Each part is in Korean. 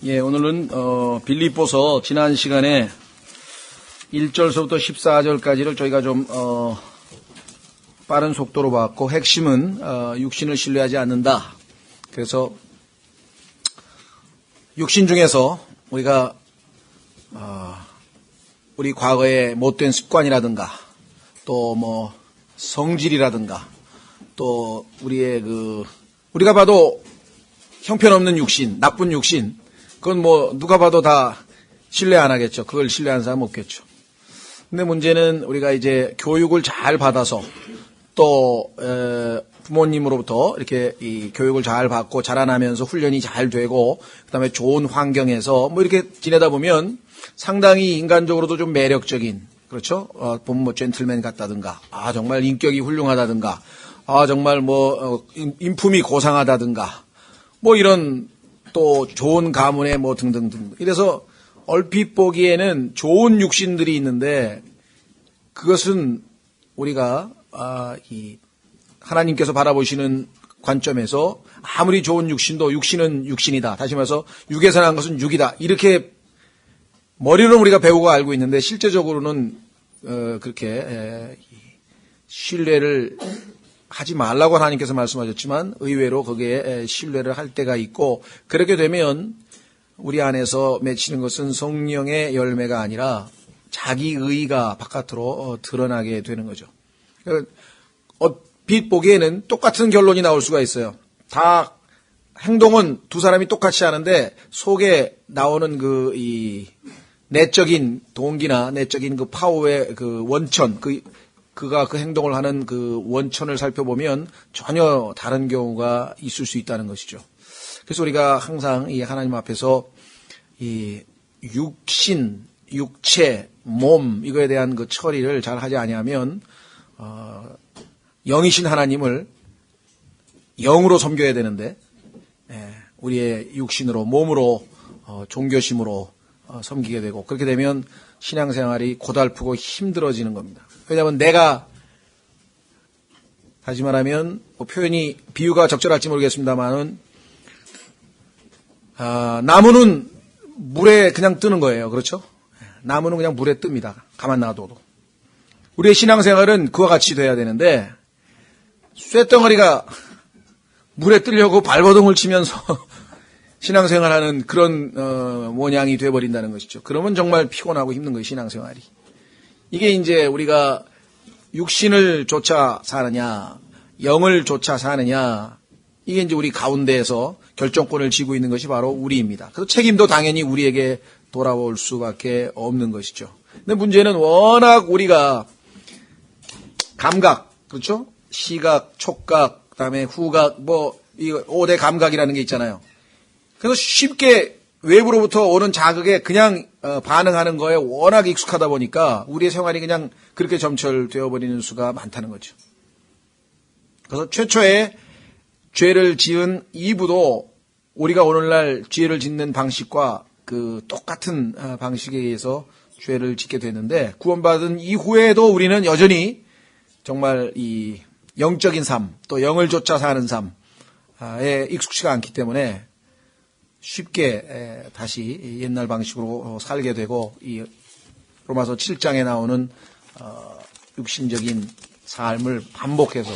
예, 오늘은 빌립보서 지난 시간에 1절서부터 14절까지를 저희가 좀 빠른 속도로 봤고, 핵심은 육신을 신뢰하지 않는다. 그래서 육신 중에서 우리가 우리 과거의 못된 습관이라든가 또 뭐 성질이라든가 또 우리의 우리가 봐도 형편없는 육신, 나쁜 육신, 그건 뭐 누가 봐도 다 신뢰 안 하겠죠. 그걸 신뢰하는 사람 없겠죠. 근데 문제는 우리가 이제 교육을 잘 받아서 또 부모님으로부터 이렇게 이 교육을 잘 받고 자라나면서 훈련이 잘 되고 그다음에 좋은 환경에서 뭐 이렇게 지내다 보면 상당히 인간적으로도 좀 매력적인, 그렇죠? 보면 뭐 젠틀맨 같다든가, 정말 인격이 훌륭하다든가, 정말 뭐 인품이 고상하다든가, 뭐 이런 또 좋은 가문에 뭐 등등등. 이래서 얼핏 보기에는 좋은 육신들이 있는데 그것은 우리가 하나님께서 바라보시는 관점에서 아무리 좋은 육신도 육신은 육신이다. 다시 말해서 육에서 난 것은 육이다. 이렇게 머리로는 우리가 배우고 알고 있는데 실제적으로는 그렇게 신뢰를 하지 말라고 하나님께서 말씀하셨지만 의외로 거기에 신뢰를 할 때가 있고, 그렇게 되면 우리 안에서 맺히는 것은 성령의 열매가 아니라 자기 의가 바깥으로 드러나게 되는 거죠. 얼핏 보기에는 똑같은 결론이 나올 수가 있어요. 다 행동은 두 사람이 똑같이 하는데 속에 나오는 이 내적인 동기나 내적인 그 파워의 그 원천, 그가 그 행동을 하는 그 원천을 살펴보면 전혀 다른 경우가 있을 수 있다는 것이죠. 그래서 우리가 항상 이 하나님 앞에서 이 육신, 육체, 몸, 이거에 대한 그 처리를 잘 하지 아니하면 영이신 하나님을 영으로 섬겨야 되는데 우리의 육신으로, 몸으로, 종교심으로 섬기게 되고, 그렇게 되면 신앙생활이 고달프고 힘들어지는 겁니다. 왜냐하면 내가, 다시 말하면 비유가 적절할지 모르겠습니다만은 나무는 물에 그냥 뜨는 거예요. 그렇죠? 나무는 그냥 물에 뜹니다. 가만 놔둬도. 우리의 신앙생활은 그와 같이 돼야 되는데 쇳덩어리가 물에 뜨려고 발버둥을 치면서 신앙생활하는 그런 모양이 돼버린다는 것이죠. 그러면 정말 피곤하고 힘든 거예요, 신앙생활이. 이게 이제 우리가 육신을 쫓아 사느냐, 영을 쫓아 사느냐, 이게 이제 우리 가운데에서 결정권을 쥐고 있는 것이 바로 우리입니다. 그래서 책임도 당연히 우리에게 돌아올 수밖에 없는 것이죠. 근데 문제는 워낙 우리가 감각, 그렇죠? 시각, 촉각, 그다음에 후각, 이 5대 감각이라는 게 있잖아요. 그래서 쉽게 외부로부터 오는 자극에 그냥 반응하는 거에 워낙 익숙하다 보니까 우리의 생활이 그냥 그렇게 점철되어 버리는 수가 많다는 거죠. 그래서 최초에 죄를 지은 이브도 우리가 오늘날 죄를 짓는 방식과 그 똑같은 방식에 의해서 죄를 짓게 됐는데, 구원받은 이후에도 우리는 여전히 정말 이 영적인 삶, 또 영을 쫓아 사는 삶에 익숙치가 않기 때문에 쉽게 다시 옛날 방식으로 살게 되고, 이 로마서 7장에 나오는 육신적인 삶을 반복해서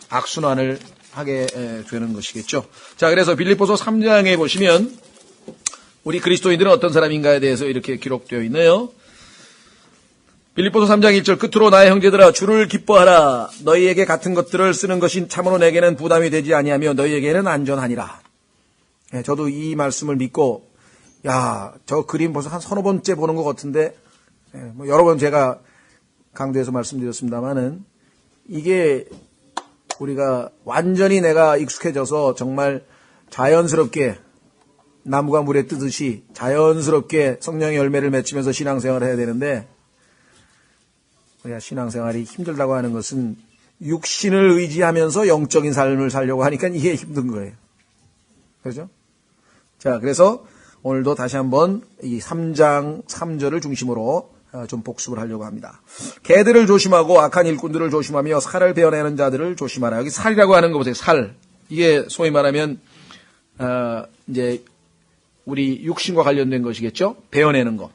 악순환을 하게 되는 것이겠죠. 자, 그래서 빌립보서 3장에 보시면 우리 그리스도인들은 어떤 사람인가에 대해서 이렇게 기록되어 있네요. 빌립보서 3장 1절, 끝으로 나의 형제들아 주를 기뻐하라. 너희에게 같은 것들을 쓰는 것이 참으로 내게는 부담이 되지 아니하며 너희에게는 안전하니라. 저도 이 말씀을 믿고, 저 그림 벌써 한 서너 번째 보는 것 같은데, 여러 번 제가 강좌에서 말씀드렸습니다만은, 이게 우리가 완전히 내가 익숙해져서 정말 자연스럽게 나무가 물에 뜨듯이 자연스럽게 성령의 열매를 맺히면서 신앙생활을 해야 되는데, 우리가 신앙생활이 힘들다고 하는 것은 육신을 의지하면서 영적인 삶을 살려고 하니까 이게 힘든 거예요. 그렇죠? 자, 그래서 오늘도 다시 한번 이 3장 3절을 중심으로 좀 복습을 하려고 합니다. 개들을 조심하고 악한 일꾼들을 조심하며 살을 베어내는 자들을 조심하라. 여기 살이라고 하는 거 보세요. 살. 이게 소위 말하면 이제 우리 육신과 관련된 것이겠죠? 베어내는 것.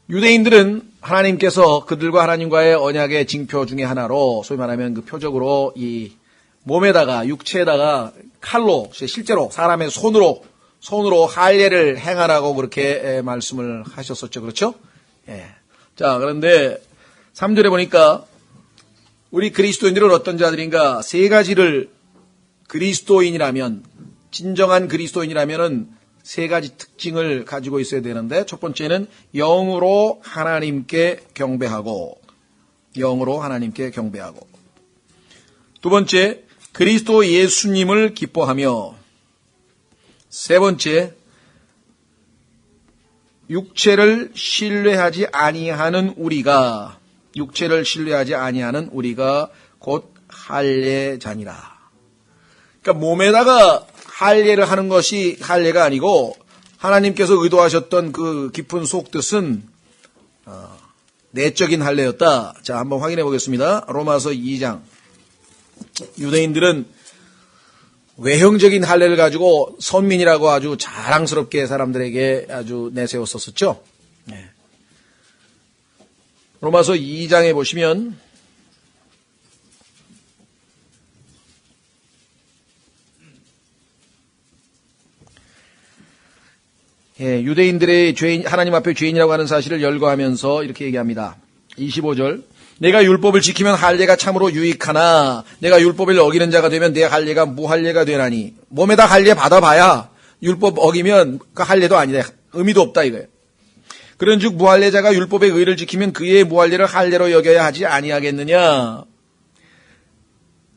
유대인들은 하나님께서 그들과 하나님과의 언약의 징표 중에 하나로 소위 말하면 그 표적으로 이 몸에다가 육체에다가 칼로 실제로 사람의 손으로 할례를 행하라고 그렇게 말씀을 하셨었죠. 그렇죠? 예. 자, 그런데 3절에 보니까 우리 그리스도인들은 어떤 자들인가? 세 가지를 그리스도인이라면, 진정한 그리스도인이라면은 세 가지 특징을 가지고 있어야 되는데, 첫 번째는 영으로 하나님께 경배하고, 두 번째, 그리스도 예수님을 기뻐하며, 세 번째, 육체를 신뢰하지 아니하는 우리가 곧 할례자니라. 그러니까 몸에다가 할례를 하는 것이 할례가 아니고 하나님께서 의도하셨던 그 깊은 속뜻은 내적인 할례였다. 자, 한번 확인해 보겠습니다. 로마서 2장. 유대인들은 외형적인 할례를 가지고 선민이라고 아주 자랑스럽게 사람들에게 아주 내세웠었죠. 네. 로마서 2장에 보시면 유대인들의 하나님 앞에 죄인이라고 하는 사실을 열거하면서 이렇게 얘기합니다. 25절. 내가 율법을 지키면 할례가 참으로 유익하나 내가 율법을 어기는 자가 되면 내 할례가 무할례가 되나니. 몸에다 할례 받아봐야 율법 어기면 그 할례도 아니다. 의미도 없다 이거예요. 그런즉 무할례자가 율법의 의를 지키면 그의 무할례를 할례로 여겨야 하지 아니하겠느냐.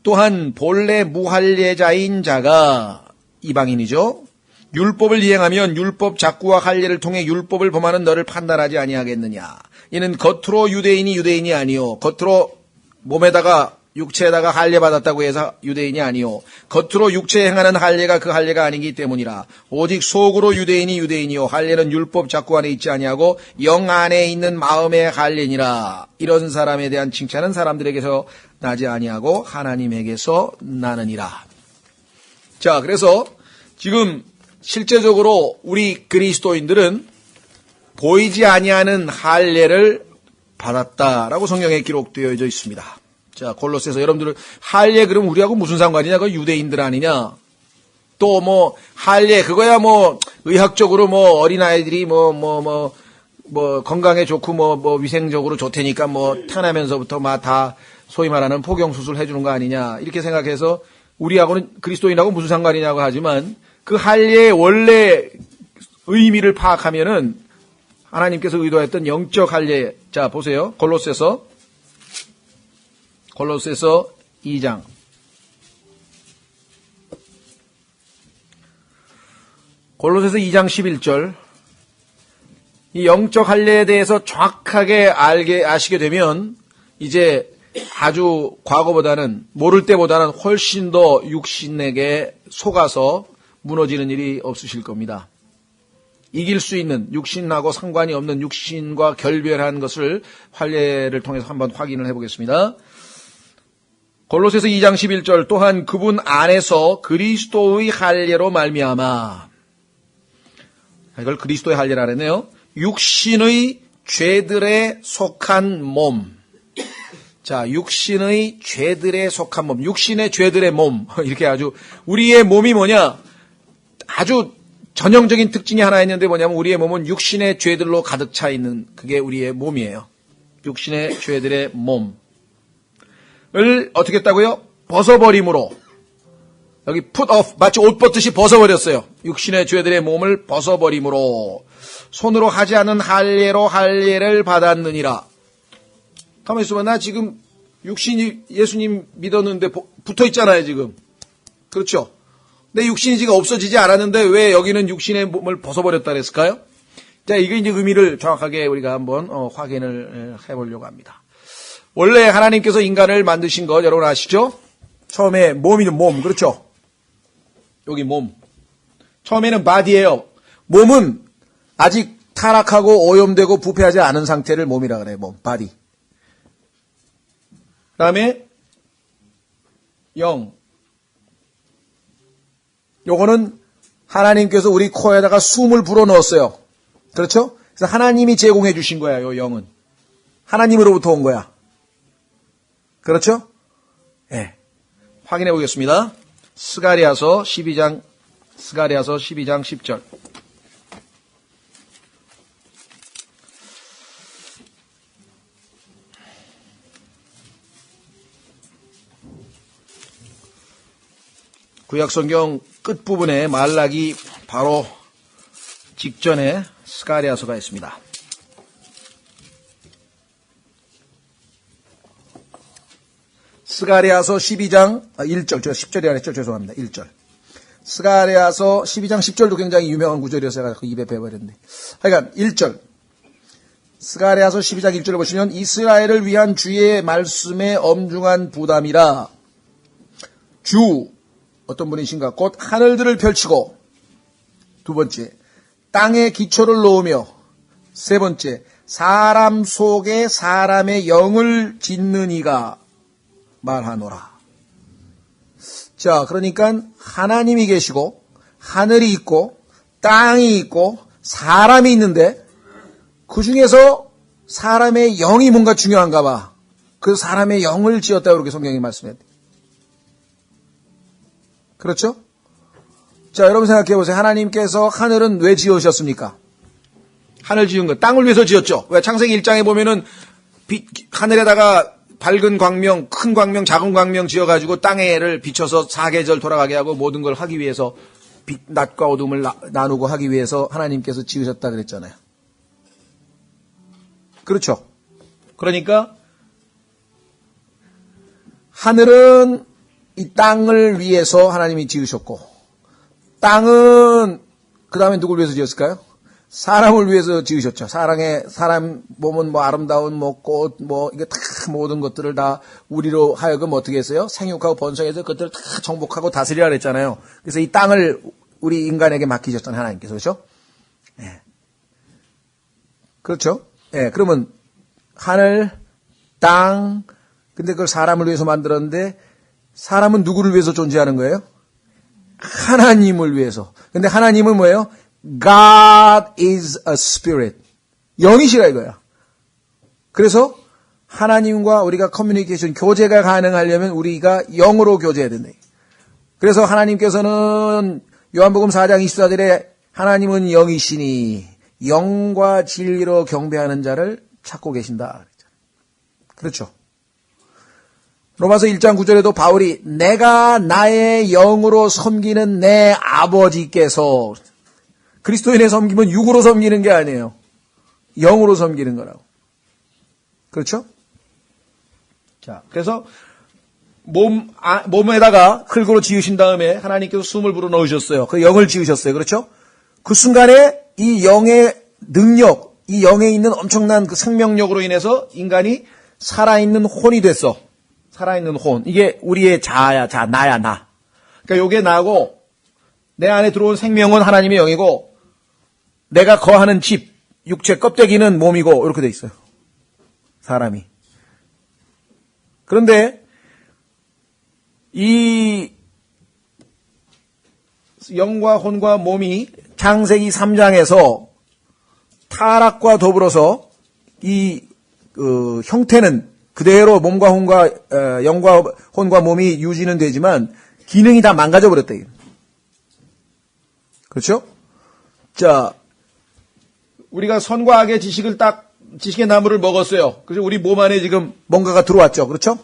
또한 본래 무할례자인 자가 이방인이죠. 율법을 이행하면 율법 작구와 할례를 통해 율법을 범하는 너를 판단하지 아니하겠느냐. 이는 겉으로 유대인이 아니요 겉으로 몸에다가 육체에다가 할례 받았다고 해서 유대인이 아니요 겉으로 육체에 행하는 할례가 그 할례가 아니기 때문이라. 오직 속으로 유대인이요 할례는 율법 작구 안에 있지 아니하고 영 안에 있는 마음의 할례니라. 이런 사람에 대한 칭찬은 사람들에게서 나지 아니하고 하나님에게서 나느니라. 자, 그래서 지금 실제적으로 우리 그리스도인들은 보이지 아니하는 할례를 받았다라고 성경에 기록되어져 있습니다. 자, 골로새서 여러분들 할례 그럼 우리하고 무슨 상관이냐? 그 유대인들 아니냐? 또 뭐 할례 그거야 뭐 의학적으로 뭐 어린아이들이 뭐 건강에 좋고 뭐 위생적으로 좋다니까 뭐 태어나면서부터 막 다 소위 말하는 포경 수술 해주는 거 아니냐? 이렇게 생각해서 우리하고는 그리스도인하고 무슨 상관이냐고 하지만 그 할례의 원래 의미를 파악하면은 하나님께서 의도했던 영적 할례. 자, 보세요. 골로새서 2장. 골로새서 2장 11절. 이 영적 할례에 대해서 정확하게 아시게 되면 이제 아주 과거보다는 모를 때보다는 훨씬 더 육신에게 속아서 무너지는 일이 없으실 겁니다. 이길 수 있는 육신하고 상관이 없는 육신과 결별한 것을 할례를 통해서 한번 확인을 해보겠습니다. 골로새서 2장 11절. 또한 그분 안에서 그리스도의 할례로 말미암아. 이걸 그리스도의 할례라 그랬네요. 육신의 죄들에 속한 몸. 자, 육신의 죄들에 속한 몸. 육신의 죄들의 몸. 이렇게 아주 우리의 몸이 뭐냐? 아주 전형적인 특징이 하나 있는데 뭐냐면 우리의 몸은 육신의 죄들로 가득 차 있는 그게 우리의 몸이에요. 육신의 죄들의 몸을 어떻게 했다고요? 벗어버림으로. 여기 put off 마치 옷 벗듯이 벗어버렸어요. 육신의 죄들의 몸을 벗어버림으로 손으로 하지 않은 할례로 할례를 받았느니라. 가만히 있어봐. 나 지금 육신이 예수님 믿었는데 붙어 있잖아요 지금. 그렇죠? 내 육신이 지금 없어지지 않았는데 왜 여기는 육신의 몸을 벗어버렸다 그랬을까요? 자, 이게 이제 의미를 정확하게 우리가 한번 확인을 해보려고 합니다. 원래 하나님께서 인간을 만드신 거 여러분 아시죠? 처음에 몸이는 몸, 그렇죠? 여기 몸. 처음에는 바디예요. 몸은 아직 타락하고 오염되고 부패하지 않은 상태를 몸이라 그래요. 몸, 바디. 그 다음에 영. 요거는 하나님께서 우리 코에다가 숨을 불어넣었어요. 그렇죠? 그래서 하나님이 제공해 주신 거야, 요 영은. 하나님으로부터 온 거야. 그렇죠? 예. 네. 확인해 보겠습니다. 스가랴서 12장 10절. 구약성경 끝부분에 말라기 바로 직전에 스가랴서가 있습니다. 스가랴서 12장 1절, 제가 10절이 아니죠. 죄송합니다. 1절. 스가랴서 12장 10절도 굉장히 유명한 구절이어서 제가 입에 배워버렸는데. 하여간 1절. 스가랴서 12장 1절을 보시면 이스라엘을 위한 주의 말씀의 엄중한 부담이라 주 어떤 분이신가 곧 하늘들을 펼치고 두 번째 땅에 기초를 놓으며 세 번째 사람 속에 사람의 영을 짓는 이가 말하노라. 자, 그러니까 하나님이 계시고 하늘이 있고 땅이 있고 사람이 있는데 그 중에서 사람의 영이 뭔가 중요한가 봐. 그 사람의 영을 지었다고 그렇게 성경이 말씀해요. 그렇죠? 자, 여러분 생각해 보세요. 하나님께서 하늘은 왜 지으셨습니까? 하늘 지은 거 땅을 위해서 지었죠. 왜 창세기 1장에 보면은 하늘에다가 밝은 광명, 큰 광명, 작은 광명 지어가지고 땅에를 비춰서 사계절 돌아가게 하고 모든 걸 하기 위해서 낮과 어둠을 나누고 하기 위해서 하나님께서 지으셨다 그랬잖아요. 그렇죠? 그러니까 하늘은 이 땅을 위해서 하나님이 지으셨고 땅은 그 다음에 누굴 위해서 지었을까요? 사람을 위해서 지으셨죠. 사람 몸은 뭐 아름다운 뭐 꽃, 뭐 이게 다 모든 것들을 다 우리로 하여금 어떻게 했어요? 생육하고 번성해서 그것들을 다 정복하고 다스리라 그랬잖아요. 그래서 이 땅을 우리 인간에게 맡기셨잖아요. 하나님께서. 그렇죠? 네. 그렇죠? 예, 네. 그러면 하늘, 땅, 근데 그걸 사람을 위해서 만들었는데 사람은 누구를 위해서 존재하는 거예요? 하나님을 위해서. 근데 하나님은 뭐예요? God is a spirit. 영이시라 이거야. 그래서 하나님과 우리가 커뮤니케이션, 교제가 가능하려면 우리가 영으로 교제해야 된다. 그래서 하나님께서는 요한복음 4장 24절에 하나님은 영이시니 영과 진리로 경배하는 자를 찾고 계신다. 그렇죠. 로마서 1장 9절에도 바울이 내가 나의 영으로 섬기는 내 아버지께서 그리스도인의 섬김은 육으로 섬기는 게 아니에요. 영으로 섬기는 거라고. 그렇죠? 자, 그래서 몸에다가 흙으로 지으신 다음에 하나님께서 숨을 불어넣으셨어요. 그 영을 지으셨어요. 그렇죠? 그 순간에 이 영의 능력, 이 영에 있는 엄청난 그 생명력으로 인해서 인간이 살아있는 혼이 됐어. 살아있는 혼. 이게 우리의 자야, 나야, 나. 그러니까 요게 나고 내 안에 들어온 생명은 하나님의 영이고 내가 거하는 집, 육체 껍데기는 몸이고 이렇게 돼 있어요. 사람이. 그런데 이 영과 혼과 몸이 창세기 3장에서 타락과 더불어서 이 형태는 그대로 몸과 혼과 영과 혼과 몸이 유지는 되지만 기능이 다 망가져 버렸다. 그렇죠? 자, 우리가 선과 악의 지식의 나무를 먹었어요. 그래서 우리 몸 안에 지금 뭔가가 들어왔죠. 그렇죠?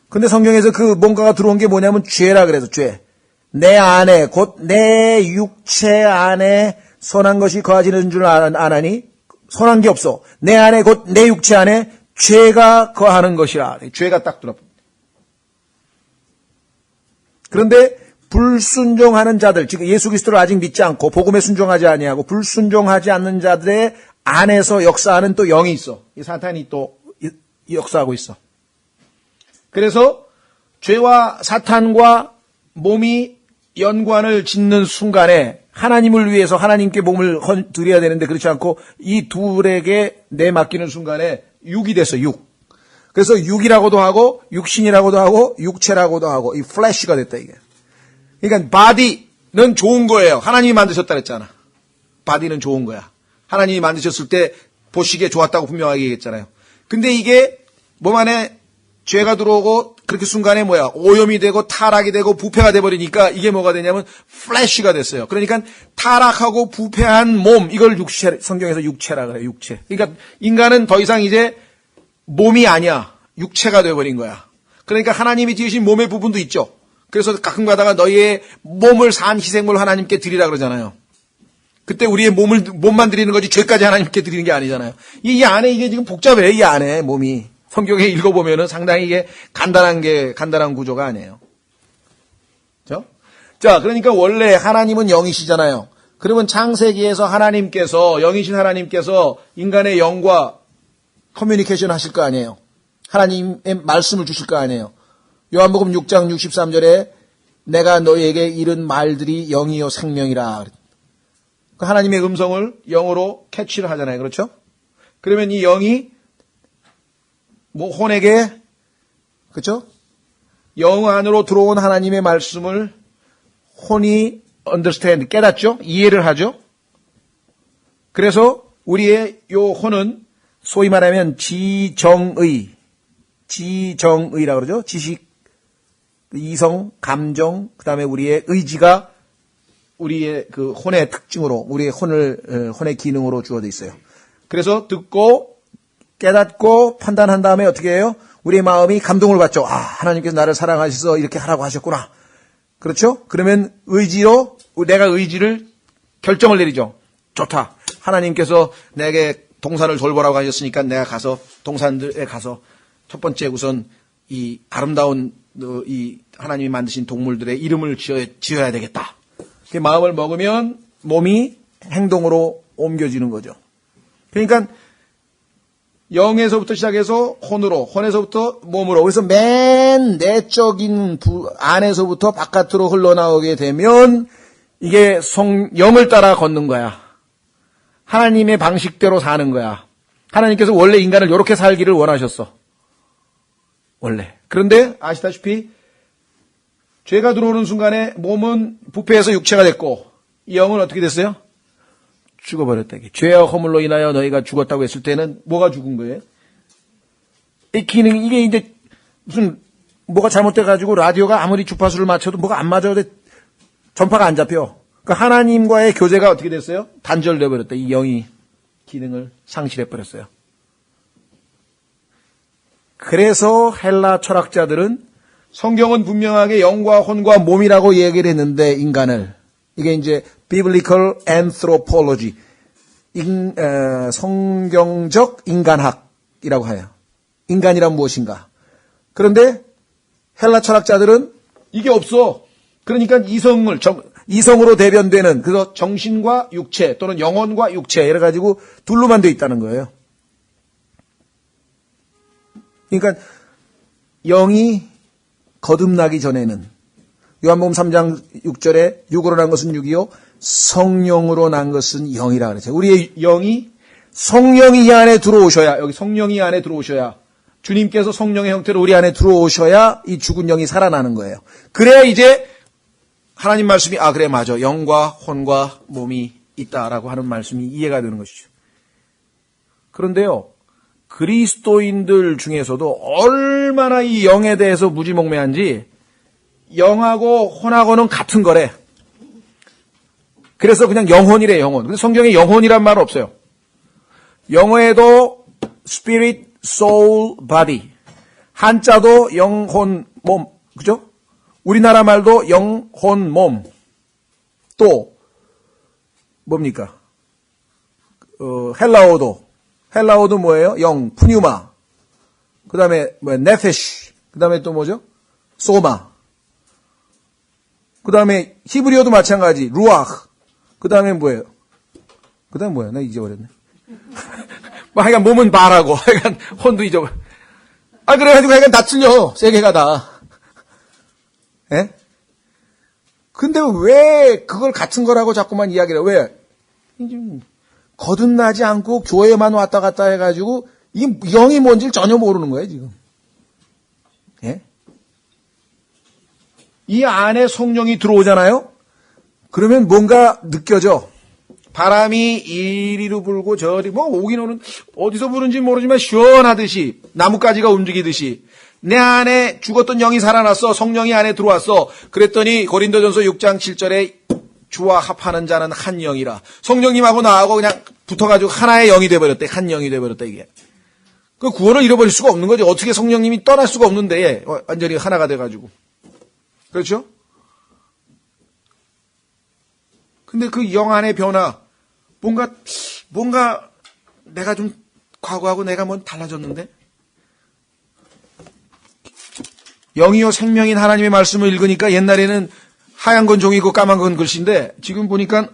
근데 성경에서 그 뭔가가 들어온 게 뭐냐면 죄라 그래서 죄. 내 안에 곧 내 육체 안에 선한 것이 거하지는 줄 아나니 선한 게 없어. 내 안에 곧 내 육체 안에 죄가 거하는 것이라. 죄가 딱 들어옵니다. 그런데 불순종하는 자들, 즉 예수 그리스도를 아직 믿지 않고 복음에 순종하지 아니하고 불순종하지 않는 자들의 안에서 역사하는 또 영이 있어. 이 사탄이 또 역사하고 있어. 그래서 죄와 사탄과 몸이 연관을 짓는 순간에 하나님을 위해서 하나님께 몸을 드려야 되는데 그렇지 않고 이 둘에게 내맡기는 순간에 육이 됐어, 육. 그래서 육이라고도 하고 육신이라고도 하고 육체라고도 하고 이 플래시가 됐다 이게. 그러니까 바디, 좋은 거예요. 하나님이 만드셨다 그랬잖아. 바디는 좋은 거야. 하나님이 만드셨을 때 보시기에 좋았다고 분명하게 얘기했잖아요. 근데 이게 몸 안에 죄가 들어오고 그렇게 순간에 오염이 되고 타락이 되고 부패가 돼버리니까 이게 뭐가 되냐면 플래시가 됐어요. 그러니까 타락하고 부패한 몸, 이걸 육체, 성경에서 육체라 그래요. 육체. 그러니까 인간은 더 이상 이제 몸이 아니야. 육체가 돼버린 거야. 그러니까 하나님이 지으신 몸의 부분도 있죠. 그래서 가끔 가다가 너희의 몸을 산 희생물 하나님께 드리라 그러잖아요. 그때 우리의 몸만 드리는 거지 죄까지 하나님께 드리는 게 아니잖아요. 이 안에 이게 지금 복잡해요. 이 안에 몸이. 성경에 읽어보면은 상당히 이게 간단한 구조가 아니에요. 그죠? 자, 그러니까 원래 하나님은 영이시잖아요. 그러면 창세기에서 하나님께서, 영이신 하나님께서 인간의 영과 커뮤니케이션 하실 거 아니에요. 하나님의 말씀을 주실 거 아니에요. 요한복음 6장 63절에 내가 너희에게 이른 말들이 영이요 생명이라. 하나님의 음성을 영으로 캐치를 하잖아요. 그렇죠? 그러면 이 영이 혼에게, 그렇죠? 영 안으로 들어온 하나님의 말씀을 혼이 understand, 깨닫죠? 이해를 하죠? 그래서 우리의 요 혼은 소위 말하면 지정의라고 그러죠? 지식, 이성, 감정, 그 다음에 우리의 의지가 우리의 그 혼의 특징으로, 우리의 혼의 기능으로 주어져 있어요. 그래서 듣고, 깨닫고 판단한 다음에 어떻게 해요? 우리의 마음이 감동을 받죠. 아, 하나님께서 나를 사랑하셔서 이렇게 하라고 하셨구나. 그렇죠? 그러면 내가 의지를 결정을 내리죠. 좋다. 하나님께서 내게 동산을 돌보라고 하셨으니까 내가 가서 동산들에 가서 첫 번째 우선 이 아름다운 이 하나님이 만드신 동물들의 이름을 지어야 되겠다. 그 마음을 먹으면 몸이 행동으로 옮겨지는 거죠. 그러니까 영에서부터 시작해서 혼으로, 혼에서부터 몸으로. 그래서 맨 내적인 안에서부터 바깥으로 흘러나오게 되면 이게 영을 따라 걷는 거야. 하나님의 방식대로 사는 거야. 하나님께서 원래 인간을 이렇게 살기를 원하셨어. 원래. 그런데 아시다시피 죄가 들어오는 순간에 몸은 부패해서 육체가 됐고 이 영은 어떻게 됐어요? 죽어버렸다. 죄와 허물로 인하여 너희가 죽었다고 했을 때는 뭐가 죽은 거예요? 이 기능, 이게 이제 무슨 뭐가 잘못돼가지고 라디오가 아무리 주파수를 맞춰도 뭐가 안 맞아도 전파가 안 잡혀. 그러니까 하나님과의 교제가 어떻게 됐어요? 단절돼 버렸다. 이 영이 기능을 상실해 버렸어요. 그래서 헬라 철학자들은 성경은 분명하게 영과 혼과 몸이라고 얘기를 했는데 인간을 이게 이제 biblical anthropology, 성경적 인간학이라고 해요. 인간이란 무엇인가? 그런데 헬라 철학자들은 이게 없어. 그러니까 이성으로 대변되는 그래서 정신과 육체 또는 영혼과 육체 이래 가지고 둘로만 돼 있다는 거예요. 그러니까 영이 거듭나기 전에는 요한복음 3장 6절에 육으로 난 것은 육이요 성령으로 난 것은 영이라 그랬어요. 우리의 영이 성령이 이 안에 들어오셔야, 여기 성령이 안에 들어오셔야, 주님께서 성령의 형태로 우리 안에 들어오셔야 이 죽은 영이 살아나는 거예요. 그래야 이제 하나님 말씀이 그래 맞아. 영과 혼과 몸이 있다라고 하는 말씀이 이해가 되는 것이죠. 그런데요. 그리스도인들 중에서도 얼마나 이 영에 대해서 무지몽매한지 영하고 혼하고는 같은 거래. 그래서 그냥 영혼이래, 영혼. 근데 성경에 영혼이란 말 없어요. 영어에도 spirit, soul, body. 한자도 영혼, 몸. 그죠? 우리나라 말도 영혼, 몸. 또 뭡니까? 헬라어도 뭐예요? 영, 푸뉴마. 그 다음에 네페시. 그 다음에 또 뭐죠? 소마. 그 다음에 히브리어도 마찬가지. 루아흐. 그 다음에 뭐예요? 그 다음에 뭐야? 나 잊어버렸네. 하여간 몸은 바라고. 하여간 혼도 잊어버려. 그래가지고 하여간 다 틀려. 세 개가 다. 예? 근데 왜 그걸 같은 거라고 자꾸만 이야기를 해? 왜? 거듭나지 않고 교회만 왔다 갔다 해가지고 이 영이 뭔지를 전혀 모르는 거예요, 지금. 예? 이 안에 성령이 들어오잖아요? 그러면 뭔가 느껴져. 바람이 이리로 불고 저리 오긴 오는 어디서 부는지 모르지만 시원하듯이 나뭇가지가 움직이듯이 내 안에 죽었던 영이 살아났어. 성령이 안에 들어왔어. 그랬더니 고린도전서 6장 7절에 주와 합하는 자는 한 영이라. 성령님하고 나하고 그냥 붙어가지고 하나의 영이 돼버렸대. 한 영이 돼버렸다 이게. 그 구원을 잃어버릴 수가 없는 거지. 어떻게 성령님이 떠날 수가 없는데 완전히 하나가 돼가지고. 그렇죠? 근데 그 영 안의 변화, 뭔가 내가 좀 과거하고 내가 뭐 달라졌는데? 영이요 생명인 하나님의 말씀을 읽으니까 옛날에는 하얀 건 종이고 까만 건 글씨인데 지금 보니까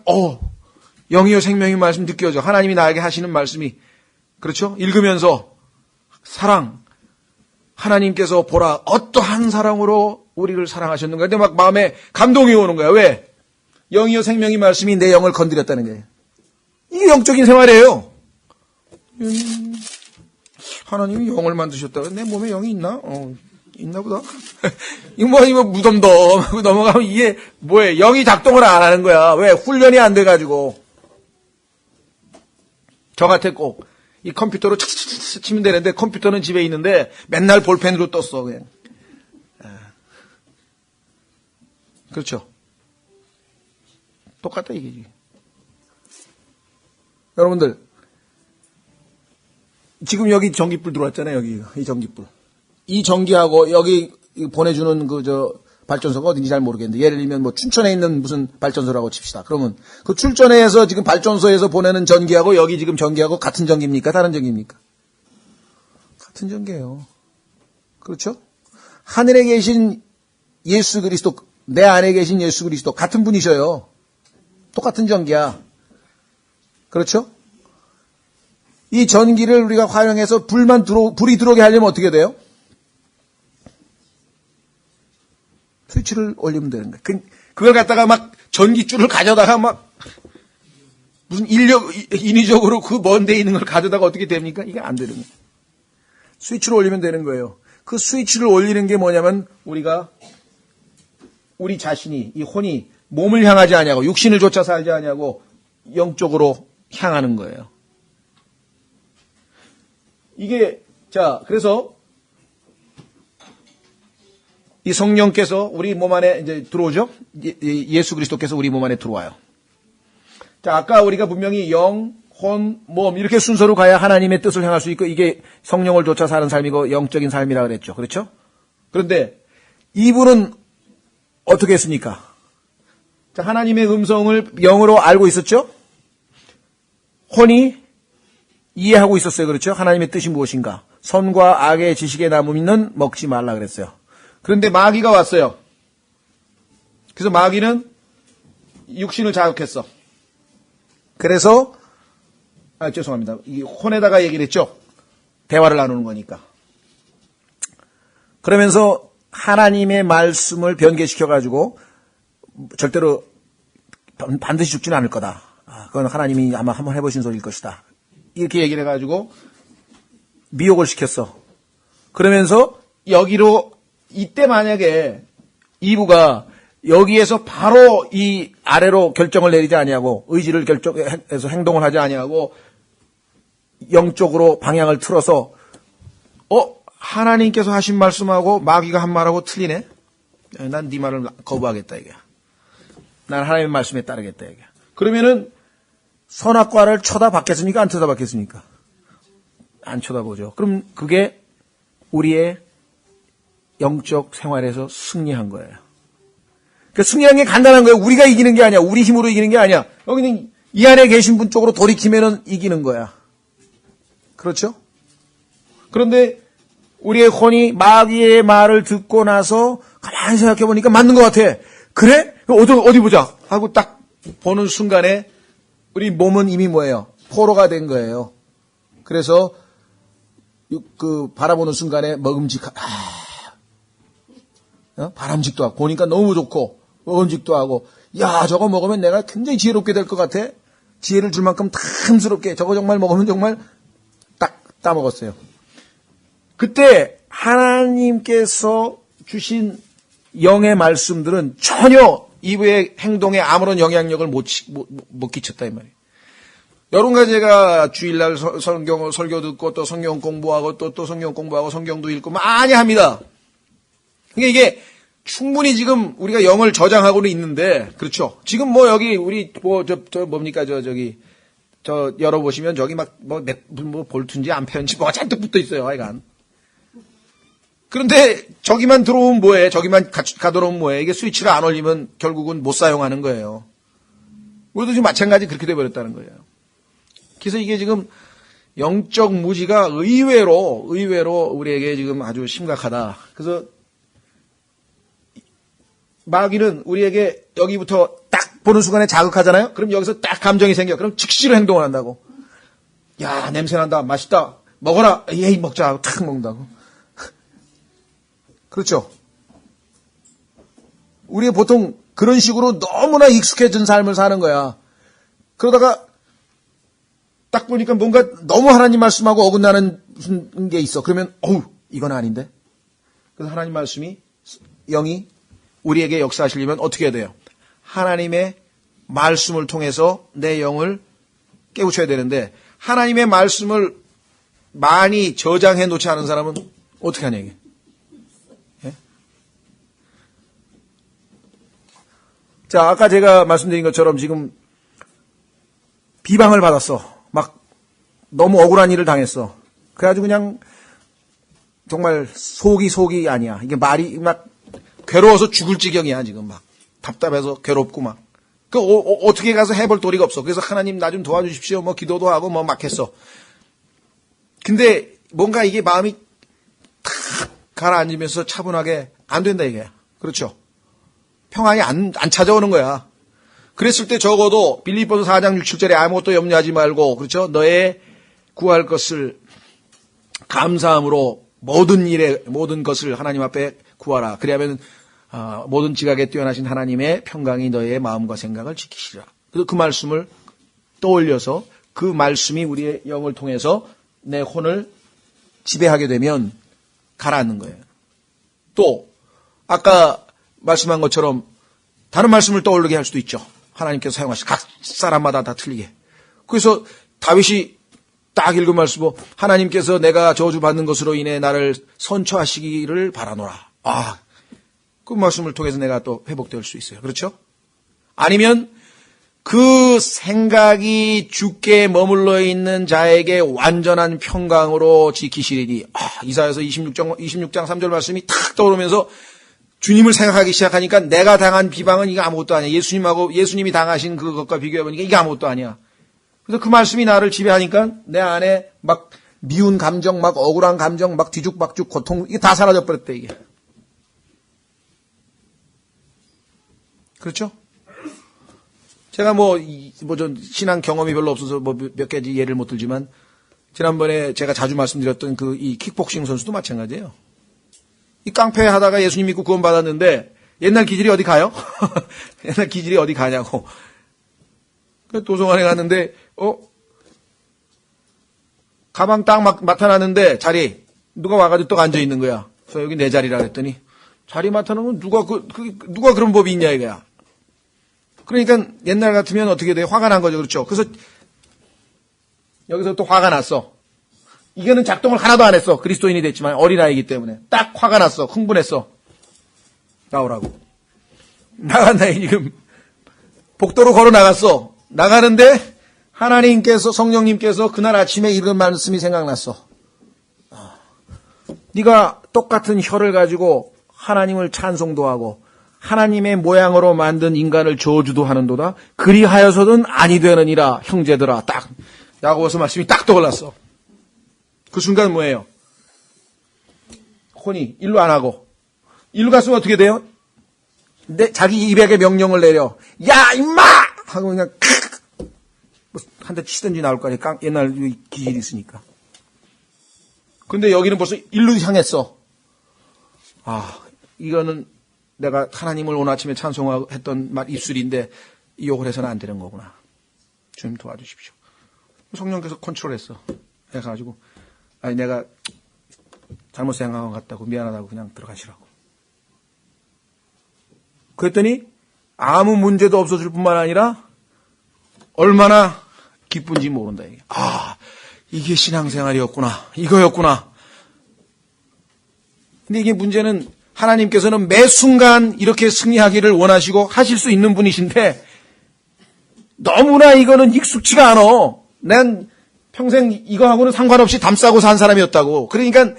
영이요 생명인 말씀 느껴져. 하나님이 나에게 하시는 말씀이. 그렇죠? 읽으면서 사랑, 하나님께서 보라 어떠한 사랑으로 우리를 사랑하셨는가. 근데 막 마음에 감동이 오는 거야. 왜? 영이요 생명의 말씀이 내 영을 건드렸다는 거예요. 이게 영적인 생활이에요. 하나님이 영을 만드셨다고. 내 몸에 영이 있나? 있나 보다. 이거 무덤덤 넘어가면 이게 뭐예요? 영이 작동을 안 하는 거야. 왜? 훈련이 안 돼가지고. 저 같았고 이 컴퓨터로 착착착 치면 되는데 컴퓨터는 집에 있는데 맨날 볼펜으로 떴어 그냥. 그렇죠? 똑같다 이게. 여러분들 지금 여기 전기불 들어왔잖아요. 여기 이 전기불. 이 전기하고 여기 보내주는 발전소가 어딘지 잘 모르겠는데 예를 들면 뭐 춘천에 있는 무슨 발전소라고 칩시다. 그러면 그 출전해서 지금 발전소에서 보내는 전기하고 여기 지금 전기하고 같은 전기입니까? 다른 전기입니까? 같은 전기예요. 그렇죠? 하늘에 계신 예수 그리스도, 내 안에 계신 예수 그리스도 같은 분이셔요. 똑같은 전기야. 그렇죠? 이 전기를 우리가 활용해서 불이 들어오게 하려면 어떻게 돼요? 스위치를 올리면 되는 거예요. 그걸 갖다가 막 전기줄을 가져다가 막 무슨 인위적으로 그 먼 데 있는 걸 가져다가 어떻게 됩니까? 이게 안 되는 거예요. 스위치를 올리면 되는 거예요. 그 스위치를 올리는 게 뭐냐면 우리 자신이, 이 혼이 몸을 향하지 아니하고 육신을 쫓아 살지 아니하고 영적으로 향하는 거예요. 이게 그래서 이 성령께서 우리 몸 안에 이제 들어오죠? 예수 그리스도께서 우리 몸 안에 들어와요. 자, 아까 우리가 분명히 영, 혼, 몸 이렇게 순서로 가야 하나님의 뜻을 향할 수 있고 이게 성령을 쫓아 사는 삶이고 영적인 삶이라 그랬죠. 그렇죠? 그런데 이분은 어떻게 했습니까? 자, 하나님의 음성을 영으로 알고 있었죠? 혼이 이해하고 있었어요. 그렇죠? 하나님의 뜻이 무엇인가? 선과 악의 지식의 나무는 먹지 말라 그랬어요. 그런데 마귀가 왔어요. 그래서 마귀는 육신을 자극했어. 그래서 죄송합니다. 이 혼에다가 얘기를 했죠. 대화를 나누는 거니까. 그러면서 하나님의 말씀을 변개시켜가지고 절대로 반드시 죽지는 않을 거다. 그건 하나님이 아마 한번 해보신 소리일 것이다. 이렇게 얘기를 해가지고 미혹을 시켰어. 그러면서 여기로 이때 만약에 이브가 여기에서 바로 이 아래로 결정을 내리지 아니하고 의지를 결정해서 행동을 하지 아니하고 영적으로 방향을 틀어서 하나님께서 하신 말씀하고 마귀가 한 말하고 틀리네. 난 네 말을 거부하겠다 이게. 난 하나님의 말씀에 따르겠다 이게. 그러면은 선악과를 쳐다봤겠습니까? 안 쳐다봤겠습니까? 안 쳐다보죠. 그럼 그게 우리의 영적 생활에서 승리한 거예요. 그러니까 승리한 게 간단한 거예요. 우리가 이기는 게 아니야. 우리 힘으로 이기는 게 아니야. 여기는 이 안에 계신 분 쪽으로 돌이키면은 이기는 거야. 그렇죠? 그런데 우리의 혼이 마귀의 말을 듣고 나서 가만히 생각해 보니까 맞는 것 같아. 그래? 어디 보자 하고 딱 보는 순간에 우리 몸은 이미 뭐예요? 포로가 된 거예요. 그래서 바라보는 순간에 바람직도 하고 보니까 너무 좋고 먹음직도 하고 저거 먹으면 내가 굉장히 지혜롭게 될 것 같아. 지혜를 줄 만큼 탐스럽게 저거 정말 먹으면 정말 딱 따먹었어요. 그때 하나님께서 주신 영의 말씀들은 전혀 이브의 행동에 아무런 영향력을 못 끼쳤다 이 말이에요. 여러분과 제가 주일날 설교 듣고 또 성경 공부하고 또 성경 공부하고 성경도 읽고 많이 합니다. 그러니까 이게 충분히 지금 우리가 영을 저장하고는 있는데, 그렇죠. 지금 뭐 여기 우리 뭡니까 열어보시면 저기 뭐 볼트인지 암페어인지 뭐가 잔뜩 붙어 있어요, 하여간. 그런데 저기만 들어오면 뭐해? 저기만 가들어오면 뭐해? 이게 스위치를 안 올리면 결국은 못 사용하는 거예요. 우리도 지금 마찬가지 그렇게 돼버렸다는 거예요. 그래서 이게 지금 영적 무지가 의외로 우리에게 지금 아주 심각하다. 그래서 마귀는 우리에게 여기부터 딱 보는 순간에 자극하잖아요? 그럼 여기서 딱 감정이 생겨. 그럼 즉시로 행동을 한다고. 야, 냄새난다. 맛있다. 먹어라. 예이, 먹자. 탁 먹는다고. 그렇죠? 우리가 보통 그런 식으로 너무나 익숙해진 삶을 사는 거야. 그러다가 딱 보니까 뭔가 너무 하나님 말씀하고 어긋나는 무슨 게 있어. 그러면 이건 아닌데. 그래서 하나님 말씀이 영이 우리에게 역사하시려면 어떻게 해야 돼요? 하나님의 말씀을 통해서 내 영을 깨우쳐야 되는데 하나님의 말씀을 많이 저장해 놓지 않은 사람은 어떻게 하냐 이게. 예? 자, 아까 제가 말씀드린 것처럼 지금 비방을 받았어. 막 너무 억울한 일을 당했어. 그래가지고 그냥 정말 속이 아니야. 이게 말이 막 괴로워서 죽을 지경이야 지금 막 답답해서 괴롭고 막. 어떻게 가서 해볼 도리가 없어. 그래서 하나님 나 좀 도와주십시오. 뭐 기도도 하고 뭐 막 했어. 근데 뭔가 이게 마음이 탁 가라앉으면서 차분하게 안 된다 이게. 그렇죠. 평안이 안 찾아오는 거야. 그랬을 때 적어도 빌립보서 4장 6, 7절에 아무것도 염려하지 말고, 그렇죠? 너의 구할 것을 감사함으로 모든 것을 하나님 앞에 구하라. 그래야면 모든 지각에 뛰어나신 하나님의 평강이 너의 마음과 생각을 지키시라. 그래서 그 말씀을 떠올려서 그 말씀이 우리의 영을 통해서 내 혼을 지배하게 되면 가라앉는 거예요. 또 아까 말씀한 것처럼 다른 말씀을 떠오르게 할 수도 있죠. 하나님께서 사용하신 각 사람마다 다 틀리게. 그래서 다윗이 딱 읽은 말씀으로 하나님께서 내가 저주받는 것으로 인해 나를 선처하시기를 바라노라. 그 말씀을 통해서 내가 또 회복될 수 있어요. 그렇죠? 아니면 그 생각이 주께 머물러 있는 자에게 완전한 평강으로 지키시리니. 이사야서 26장 3절 말씀이 탁 떠오르면서 주님을 생각하기 시작하니까 내가 당한 비방은 이게 아무것도 아니야. 예수님이 당하신 그것과 비교해보니까 이게 아무것도 아니야. 그래서 그 말씀이 나를 지배하니까 내 안에 막 미운 감정, 막 억울한 감정, 막 뒤죽박죽 고통, 이게 다 사라져버렸대, 이게. 그렇죠? 제가 전 신앙 경험이 별로 없어서 몇 가지 예를 못 들지만, 지난번에 제가 자주 말씀드렸던 이 킥복싱 선수도 마찬가지예요. 이 깡패 하다가 예수님 믿고 구원받았는데, 옛날 기질이 어디 가요? 옛날 기질이 어디 가냐고. 도서관에 갔는데, 가방 딱 맡아놨는데, 자리, 누가 와가지고 또 앉아있는 거야. 그래서 여기 내 자리라 그랬더니, 자리 맡아놓으면 누가 그런 법이 있냐, 이거야. 그러니까 옛날 같으면 어떻게 돼? 화가 난 거죠. 그렇죠? 그래서 여기서 또 화가 났어. 이거는 작동을 하나도 안 했어. 그리스도인이 됐지만 어린아이기 때문에. 딱 화가 났어. 흥분했어. 나오라고. 나간다, 지금. 복도로 걸어 나갔어. 나가는데 하나님께서, 성령님께서 그날 아침에 읽은 말씀이 생각났어. 네가 똑같은 혀를 가지고 하나님을 찬송도 하고 하나님의 모양으로 만든 인간을 저주도 하는도다. 그리하여서는 아니 되느니라, 형제들아. 딱 야고보서 말씀이 딱 떠올랐어. 그 순간 뭐예요? 혼이 일로 안 하고 일로 갔으면 어떻게 돼요? 자기 입에게 명령을 내려. 야 임마! 하고 그냥 한 대 치든지 나올 거 아니야. 옛날 기질이 있으니까. 근데 여기는 벌써 일로 향했어. 이거는 내가 하나님을 오늘 아침에 찬송했던 입술인데 이 욕을 해서는 안 되는 거구나. 주님 도와주십시오. 성령께서 컨트롤했어. 해가지고 내가 잘못 생각한 것 같다고 미안하다고 그냥 들어가시라고. 그랬더니 아무 문제도 없어질 뿐만 아니라 얼마나 기쁜지 모른다. 이게. 아, 이게 신앙생활이었구나. 이거였구나. 근데 이게 문제는 하나님께서는 매 순간 이렇게 승리하기를 원하시고 하실 수 있는 분이신데 너무나 이거는 익숙치가 않아. 난 평생 이거하고는 상관없이 담싸고 산 사람이었다고. 그러니까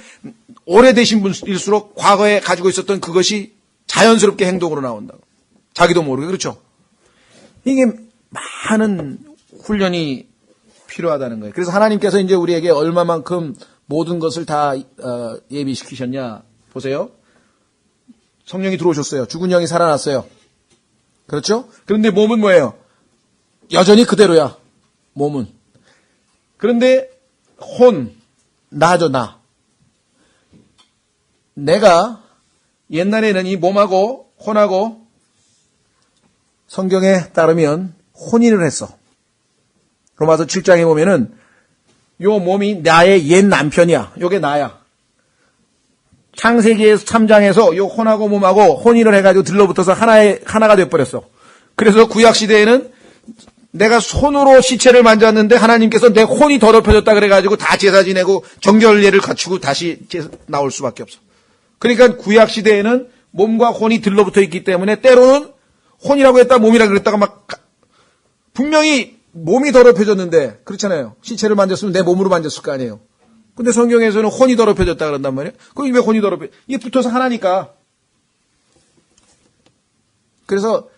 오래되신 분일수록 과거에 가지고 있었던 그것이 자연스럽게 행동으로 나온다고. 자기도 모르게. 그렇죠? 이게 많은 훈련이 필요하다는 거예요. 그래서 하나님께서 이제 우리에게 얼마만큼 모든 것을 다 예비시키셨냐. 보세요. 성령이 들어오셨어요. 죽은 영이 살아났어요. 그렇죠? 그런데 몸은 뭐예요? 여전히 그대로야. 몸은. 그런데 나죠, 나. 내가 옛날에는 이 몸하고 혼하고 성경에 따르면 혼인을 했어. 로마서 7장에 보면은 요 몸이 나의 옛 남편이야. 요게 나야. 창세기 3장에서 요 혼하고 몸하고 혼인을 해가지고 들러붙어서 하나가 돼버렸어. 그래서 구약시대에는 내가 손으로 시체를 만졌는데 하나님께서 내 혼이 더럽혀졌다 그래가지고 다 제사 지내고 정결례를 갖추고 다시 나올 수밖에 없어. 그러니까 구약시대에는 몸과 혼이 들러붙어 있기 때문에 때로는 혼이라고 했다 몸이라고 그랬다가 막 분명히 몸이 더럽혀졌는데 그렇잖아요. 시체를 만졌으면 내 몸으로 만졌을 거 아니에요. 근데 성경에서는 혼이 더럽혀졌다 그런단 말이에요. 그럼 왜 혼이 더럽혀? 이게 붙어서 하나니까. 그래서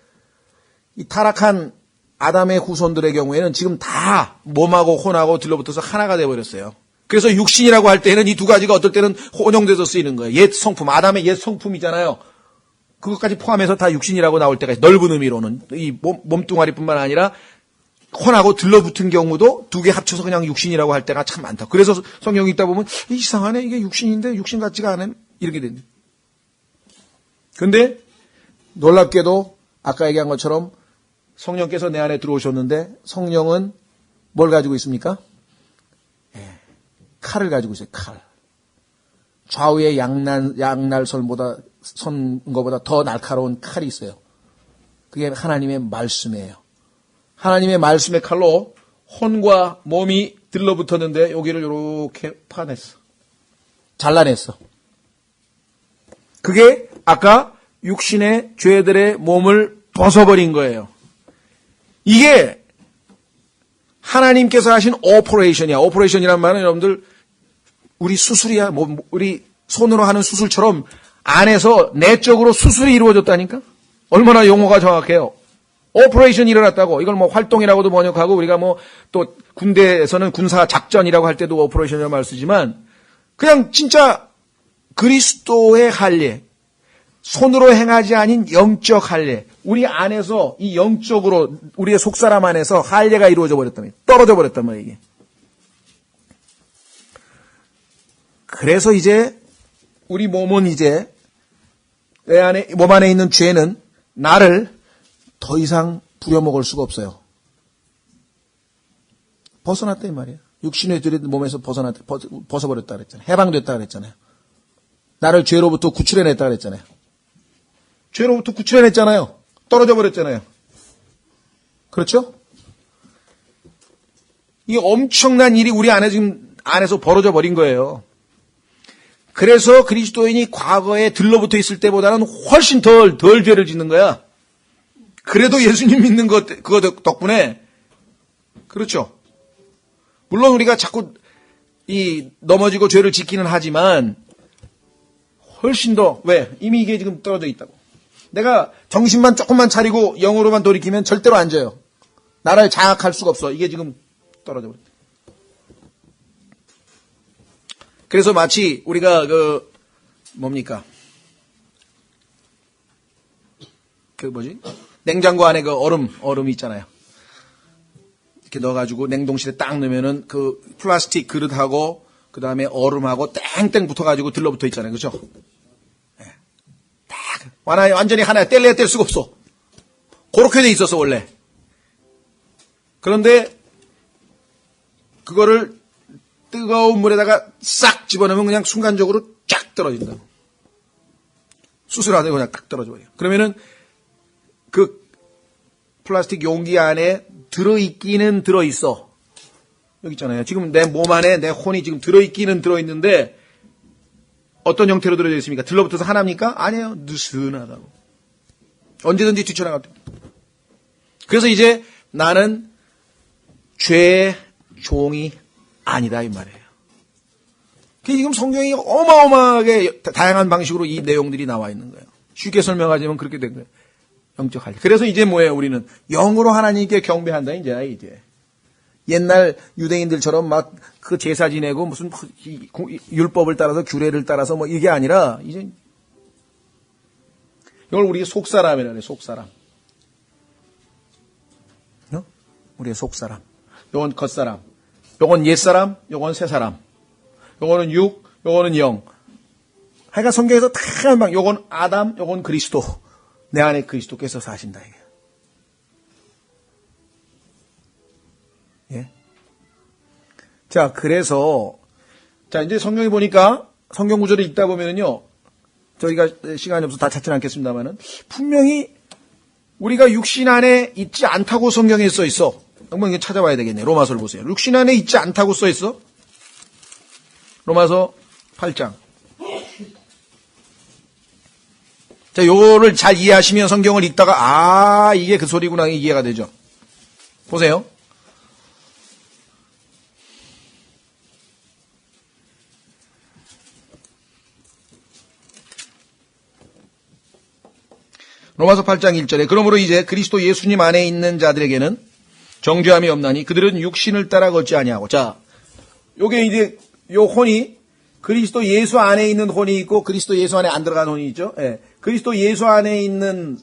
이 타락한 아담의 후손들의 경우에는 지금 다 몸하고 혼하고 들러붙어서 하나가 돼버렸어요. 그래서 육신이라고 할 때는 이 두 가지가 어떨 때는 혼용돼서 쓰이는 거예요. 옛 성품, 아담의 옛 성품이잖아요. 그것까지 포함해서 다 육신이라고 나올 때가 있어요. 넓은 의미로는. 이 몸뚱아리뿐만 아니라 혼하고 들러붙은 경우도 두 개 합쳐서 그냥 육신이라고 할 때가 참 많다. 그래서 성경 읽다 보면 이상하네. 이게 육신인데 육신 같지가 않네. 이렇게 된다. 그런데 놀랍게도 아까 얘기한 것처럼 성령께서 내 안에 들어오셨는데 성령은 뭘 가지고 있습니까? 칼을 가지고 있어요. 칼. 좌우의 양날선보다 선거보다 더 날카로운 칼이 있어요. 그게 하나님의 말씀이에요. 하나님의 말씀의 칼로 혼과 몸이 들러붙었는데 여기를 이렇게 파냈어. 잘라냈어. 그게 아까 육신의 죄들의 몸을 벗어버린 거예요. 이게 하나님께서 하신 오퍼레이션이야. 오퍼레이션이란 말은 여러분들 우리 수술이야. 우리 손으로 하는 수술처럼 안에서 내적으로 수술이 이루어졌다니까? 얼마나 용어가 정확해요. 오퍼레이션이 일어났다고. 이걸 뭐 활동이라고도 번역하고 우리가 뭐 또 군대에서는 군사 작전이라고 할 때도 오퍼레이션이라는 말을 쓰지만 그냥 진짜 그리스도의 할례, 손으로 행하지 아닌 영적 할례, 우리 안에서 이 영적으로 우리의 속사람 안에서 할례가 이루어져 버렸단 말이에요. 떨어져 버렸단 말이에요. 이게. 그래서 이제 우리 몸은 이제 몸 안에 있는 죄는 나를 더 이상 부려먹을 수가 없어요. 벗어났다 이 말이에요. 육신의 죄를 몸에서 벗어버렸다 그랬잖아요. 해방됐다 그랬잖아요. 나를 죄로부터 구출해냈다 그랬잖아요. 죄로부터 구출해냈잖아요. 떨어져 버렸잖아요. 그렇죠? 이게 엄청난 일이 우리 안에 지금 안에서 벌어져 버린 거예요. 그래서 그리스도인이 과거에 들러붙어 있을 때보다는 훨씬 덜 죄를 짓는 거야. 그래도 예수님 믿는 그거 덕분에 그렇죠. 물론 우리가 자꾸 넘어지고 죄를 짓기는 하지만 훨씬 더 왜? 이미 이게 지금 떨어져 있다고. 내가 정신만 조금만 차리고 영으로만 돌이키면 절대로 안 져요. 나를 장악할 수가 없어. 이게 지금 떨어져 버렸다. 그래서 마치 우리가 뭡니까? 냉장고 안에 얼음이 있잖아요. 이렇게 넣어가지고 냉동실에 딱 넣으면은 그 플라스틱 그릇하고 그 다음에 얼음하고 땡땡 붙어가지고 들러붙어 있잖아요. 그죠? 네. 딱 완전히 하나에 뗄래야 뗄 수가 없어. 그렇게 돼 있었어 원래. 그런데 그거를 뜨거운 물에다가 싹 집어넣으면 그냥 순간적으로 쫙 떨어진다. 수술 안 해도 그냥 딱 떨어져 버려요. 그러면은 그 플라스틱 용기 안에 들어있기는 들어있어. 여기 있잖아요. 지금 내 몸 안에 내 혼이 지금 들어있기는 들어있는데 어떤 형태로 들어져 있습니까? 들러붙어서 하나입니까? 아니에요. 느슨하다고. 언제든지 뛰쳐나가도. 그래서 이제 나는 죄의 종이 아니다 이 말이에요. 지금 성경이 어마어마하게 다양한 방식으로 이 내용들이 나와 있는 거예요. 쉽게 설명하자면 그렇게 된 거예요. 영적 할례. 그래서 이제 뭐예요? 우리는 영으로 하나님께 경배한다 이제. 옛날 유대인들처럼 막 그 제사 지내고 무슨 율법을 따라서 규례를 따라서 뭐 이게 아니라 이제 이걸 우리 속사람이라 그래. 속사람. 우리의 속사람. 요건 겉사람. 요건 옛사람. 요건 새사람. 요거는 육. 요거는 영. 하여간 성경에서 다양한 방. 요건 아담. 요건 그리스도. 내 안에 그리스도께서 사신다 이게. 예. 자, 그래서 자 이제 성경에 보니까 성경 구절을 읽다 보면은요. 저희가 시간이 없어서 다 찾지는 않겠습니다만은 분명히 우리가 육신 안에 있지 않다고 성경에 써 있어. 한번 이거 찾아봐야 되겠네. 로마서를 보세요. 육신 안에 있지 않다고 써 있어. 로마서 8장. 자, 요거를 잘 이해하시면 성경을 읽다가 이게 그 소리구나 이해가 되죠. 보세요. 로마서 8장 1절에 그러므로 이제 그리스도 예수님 안에 있는 자들에게는 정죄함이 없나니 그들은 육신을 따라 걷지 아니하고. 자, 요게 이제 요 혼이 그리스도 예수 안에 있는 혼이 있고 그리스도 예수 안에 안 들어간 혼이 있죠. 예. 그리스도 예수 안에 있는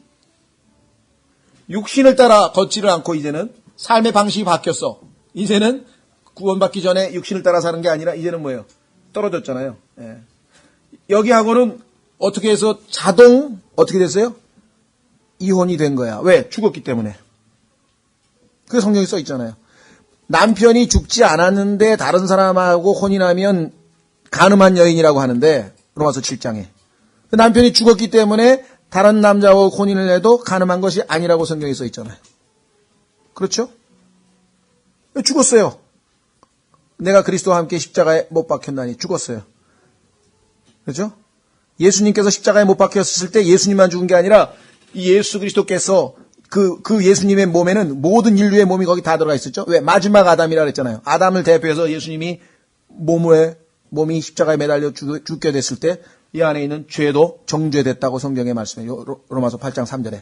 육신을 따라 걷지를 않고 이제는 삶의 방식이 바뀌었어. 이제는 구원받기 전에 육신을 따라 사는 게 아니라 이제는 뭐예요? 떨어졌잖아요. 예. 여기하고는 어떻게 해서 자동 어떻게 됐어요? 이혼이 된 거야. 왜? 죽었기 때문에. 그게 성경에 써 있잖아요. 남편이 죽지 않았는데 다른 사람하고 혼인하면 간음한 여인이라고 하는데 로마서 7장에 남편이 죽었기 때문에 다른 남자하고 혼인을 해도 간음한 것이 아니라고 성경에 써 있잖아요. 그렇죠? 죽었어요. 내가 그리스도와 함께 십자가에 못 박혔나니 죽었어요. 그렇죠? 예수님께서 십자가에 못 박혔을 때 예수님만 죽은 게 아니라 이 예수 그리스도께서 그 예수님의 몸에는 모든 인류의 몸이 거기 다 들어가 있었죠. 왜? 마지막 아담이라 그랬잖아요. 아담을 대표해서 예수님이 몸이 십자가에 매달려 죽게 됐을 때 이 안에 있는 죄도 정죄됐다고 성경에 말씀해요. 로마서 8장 3절에.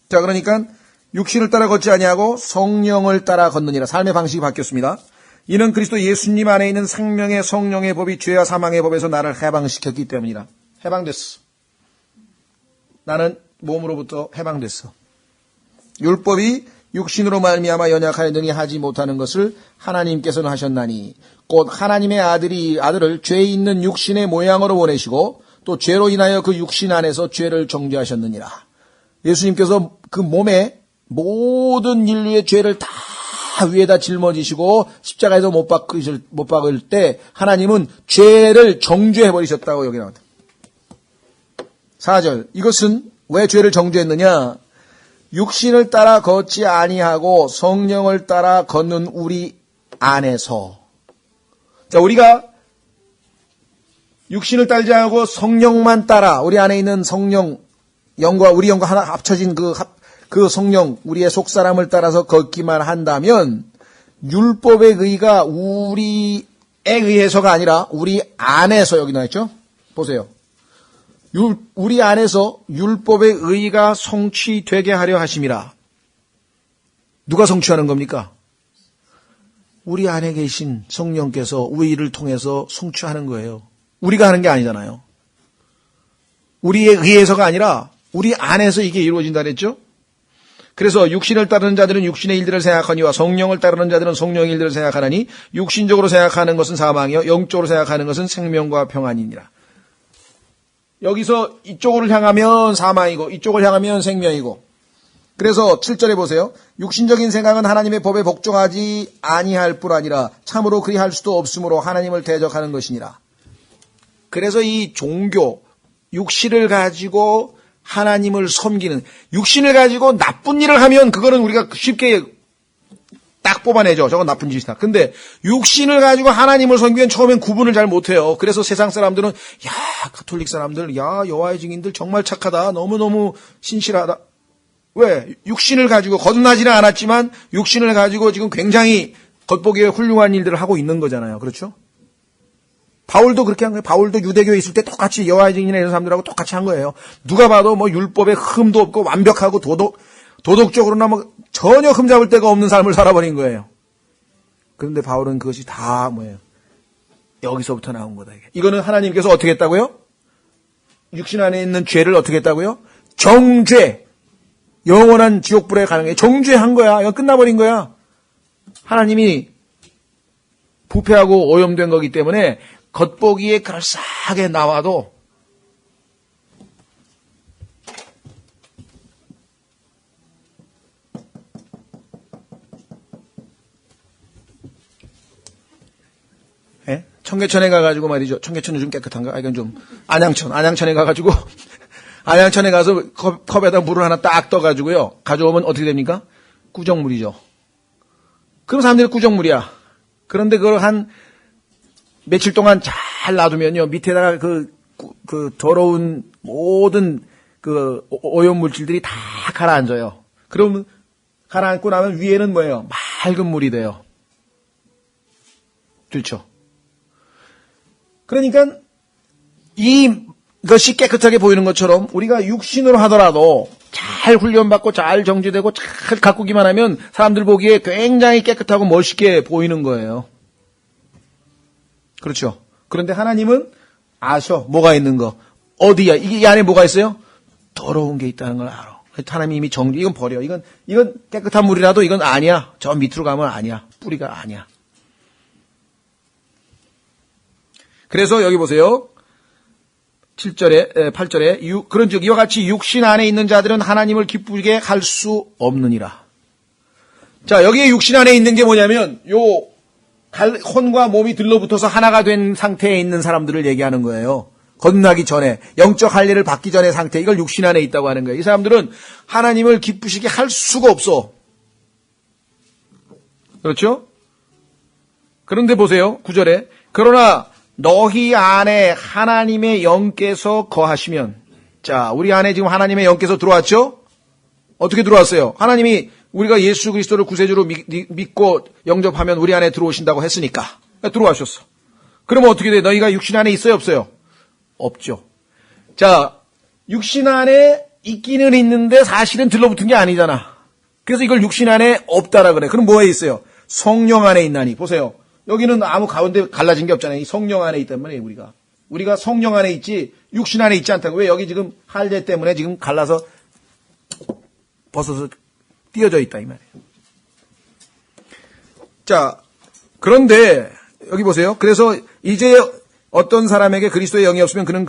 자, 그러니까 육신을 따라 걷지 아니하고 성령을 따라 걷느니라. 삶의 방식이 바뀌었습니다. 이는 그리스도 예수님 안에 있는 생명의 성령의 법이 죄와 사망의 법에서 나를 해방시켰기 때문이라. 해방됐어. 나는 몸으로부터 해방됐어. 율법이 육신으로 말미암아 연약하여 능히 하지 못하는 것을 하나님께서는 하셨나니 곧 하나님의 아들을 죄 있는 육신의 모양으로 보내시고 또 죄로 인하여 그 육신 안에서 죄를 정죄하셨느니라. 예수님께서 그 몸에 모든 인류의 죄를 다 위에다 짊어지시고 십자가에서 못 박을 때 하나님은 죄를 정죄해버리셨다고 여기 나왔다. 4절. 이것은 왜 죄를 정죄했느냐? 육신을 따라 걷지 아니하고 성령을 따라 걷는 우리 안에서. 자, 우리가 육신을 따르지 않고 성령만 따라 우리 안에 있는 성령, 영과 우리 영과 하나 합쳐진 그 성령, 우리의 속사람을 따라서 걷기만 한다면 율법의 의가 우리에 의해서가 아니라 우리 안에서 여기 나와있죠? 보세요. 우리 안에서 율법의 의가 성취되게 하려 하심이라. 누가 성취하는 겁니까? 우리 안에 계신 성령께서 우리를 통해서 성취하는 거예요. 우리가 하는 게 아니잖아요. 우리에 의해서가 아니라 우리 안에서 이게 이루어진다 그랬죠? 그래서 육신을 따르는 자들은 육신의 일들을 생각하니와 성령을 따르는 자들은 성령의 일들을 생각하나니 육신적으로 생각하는 것은 사망이요 영적으로 생각하는 것은 생명과 평안이니라. 여기서 이쪽으로 향하면 사망이고 이쪽을 향하면 생명이고. 그래서 7절에 보세요. 육신적인 생각은 하나님의 법에 복종하지 아니할 뿐 아니라 참으로 그리할 수도 없으므로 하나님을 대적하는 것이니라. 그래서 이 종교, 육신을 가지고 하나님을 섬기는, 육신을 가지고 나쁜 일을 하면 그거는 우리가 쉽게 딱 뽑아내죠. 저건 나쁜 짓이다. 근데 육신을 가지고 하나님을 섬기면 처음엔 구분을 잘 못해요. 그래서 세상 사람들은 야, 가톨릭 사람들, 야, 여호와의 증인들 정말 착하다. 너무너무 신실하다. 왜? 육신을 가지고, 거듭나지는 않았지만 육신을 가지고 지금 굉장히 겉보기에 훌륭한 일들을 하고 있는 거잖아요. 그렇죠? 바울도 그렇게 한 거예요. 바울도 유대교에 있을 때 똑같이 여호와의 증인이나 이런 사람들하고 똑같이 한 거예요. 누가 봐도 뭐 율법에 흠도 없고 완벽하고 도덕적으로나 뭐 전혀 흠잡을 데가 없는 삶을 살아버린 거예요. 그런데 바울은 그것이 다 뭐예요? 여기서부터 나온 거다. 이거는 하나님께서 어떻게 했다고요? 육신 안에 있는 죄를 어떻게 했다고요? 정죄. 영원한 지옥불에 가는 게 정죄한 거야. 이거 끝나버린 거야. 하나님이 부패하고 오염된 거기 때문에 겉보기에 그럴싸하게 나와도 예? 청계천에 가가지고 말이죠. 청계천 요즘 깨끗한가? 이건 좀 안양천에 가가지고 안양천에 가서 컵에다 물을 하나 딱 떠가지고요. 가져오면 어떻게 됩니까? 꾸정물이죠. 그런 사람들이 꾸정물이야. 그런데 그걸 한 며칠 동안 잘 놔두면요. 밑에다가 그 더러운 모든 그 오염 물질들이 다 가라앉아요. 그러면 가라앉고 나면 위에는 뭐예요? 맑은 물이 돼요. 그렇죠? 그러니까 이것이 깨끗하게 보이는 것처럼 우리가 육신으로 하더라도 잘 훈련받고 잘 정지되고 잘 가꾸기만 하면 사람들 보기에 굉장히 깨끗하고 멋있게 보이는 거예요. 그렇죠? 그런데 하나님은 아셔. 뭐가 있는 거. 어디야? 이 안에 뭐가 있어요? 더러운 게 있다는 걸 알아. 하나님이 이미 이건 버려. 이건 깨끗한 물이라도 이건 아니야. 저 밑으로 가면 아니야. 뿌리가 아니야. 그래서 여기 보세요. 7절에, 8절에, 그런즉 이와 같이 육신 안에 있는 자들은 하나님을 기쁘게 할 수 없느니라. 자, 여기에 육신 안에 있는 게 뭐냐면, 혼과 몸이 들러붙어서 하나가 된 상태에 있는 사람들을 얘기하는 거예요. 거듭나기 전에, 영적 할례를 받기 전의 상태, 이걸 육신 안에 있다고 하는 거예요. 이 사람들은 하나님을 기쁘시게 할 수가 없어. 그렇죠? 그런데 보세요. 9절에, 그러나 너희 안에 하나님의 영께서 거하시면, 자, 우리 안에 지금 하나님의 영께서 들어왔죠? 어떻게 들어왔어요? 하나님이 우리가 예수 그리스도를 구세주로 믿고 영접하면 우리 안에 들어오신다고 했으니까 들어와셨어. 그러면 어떻게 돼? 너희가 육신 안에 있어요? 없어요? 없죠. 자, 육신 안에 있기는 있는데 사실은 들러붙은 게 아니잖아. 그래서 이걸 육신 안에 없다라 그래. 그럼 뭐에 있어요? 성령 안에 있나니. 보세요. 여기는 아무 가운데 갈라진 게 없잖아요. 이 성령 안에 있단 말이에요, 우리가 성령 안에 있지 육신 안에 있지 않다고. 왜? 여기 지금 할례 때문에 지금 갈라서 벗어서 띄어져 있다 이 말이에요. 자, 그런데 여기 보세요. 그래서 이제 어떤 사람에게 그리스도의 영이 없으면 그는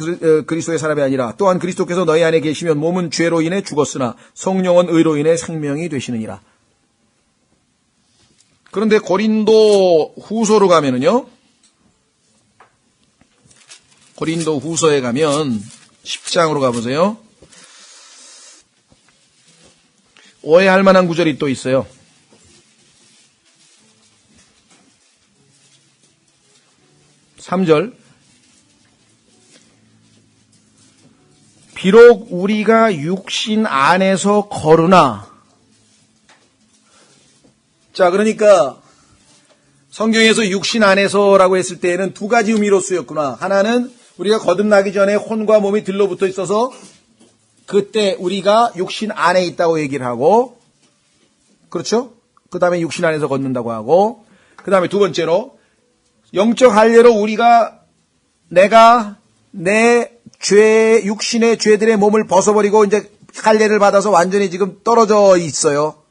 그리스도의 사람이 아니라, 또한 그리스도께서 너희 안에 계시면 몸은 죄로 인해 죽었으나 성령은 의로 인해 생명이 되시느니라. 그런데 고린도 후서로 가면은요, 고린도 후서에 가면 10장으로 가보세요. 오해할 만한 구절이 또 있어요. (3절) 비록 우리가 육신 안에서 거르나. 자, 그러니까 성경에서 육신 안에서라고 했을 때에는 두 가지 의미로 쓰였구나. 하나는 우리가 거듭나기 전에 혼과 몸이 들러붙어 있어서 그때 우리가 육신 안에 있다고 얘기를 하고, 그렇죠? 그 다음에 육신 안에서 걷는다고 하고, 그 다음에 두 번째로 영적 할례로 우리가 내가 내 육신의 죄들의 몸을 벗어버리고 이제 할례를 받아서 완전히 지금 떨어져 있어요.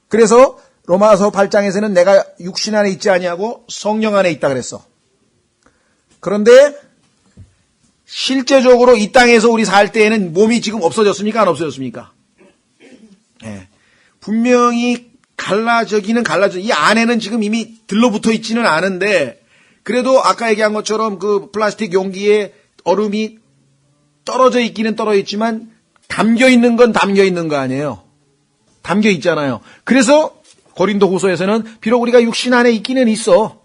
그래서 로마서 8장에서는 내가 육신 안에 있지 아니하고 성령 안에 있다 그랬어. 그런데 실제적으로 이 땅에서 우리 살 때에는 몸이 지금 없어졌습니까? 안 없어졌습니까? 네. 분명히 이 안에는 지금 이미 들러붙어 있지는 않은데, 그래도 아까 얘기한 것처럼 그 플라스틱 용기에 얼음이 떨어져 있기는 떨어져 있지만 담겨 있는 건 담겨 있는 거 아니에요. 담겨 있잖아요. 그래서 고린도 후서에서는 비록 우리가 육신 안에 있기는 있어.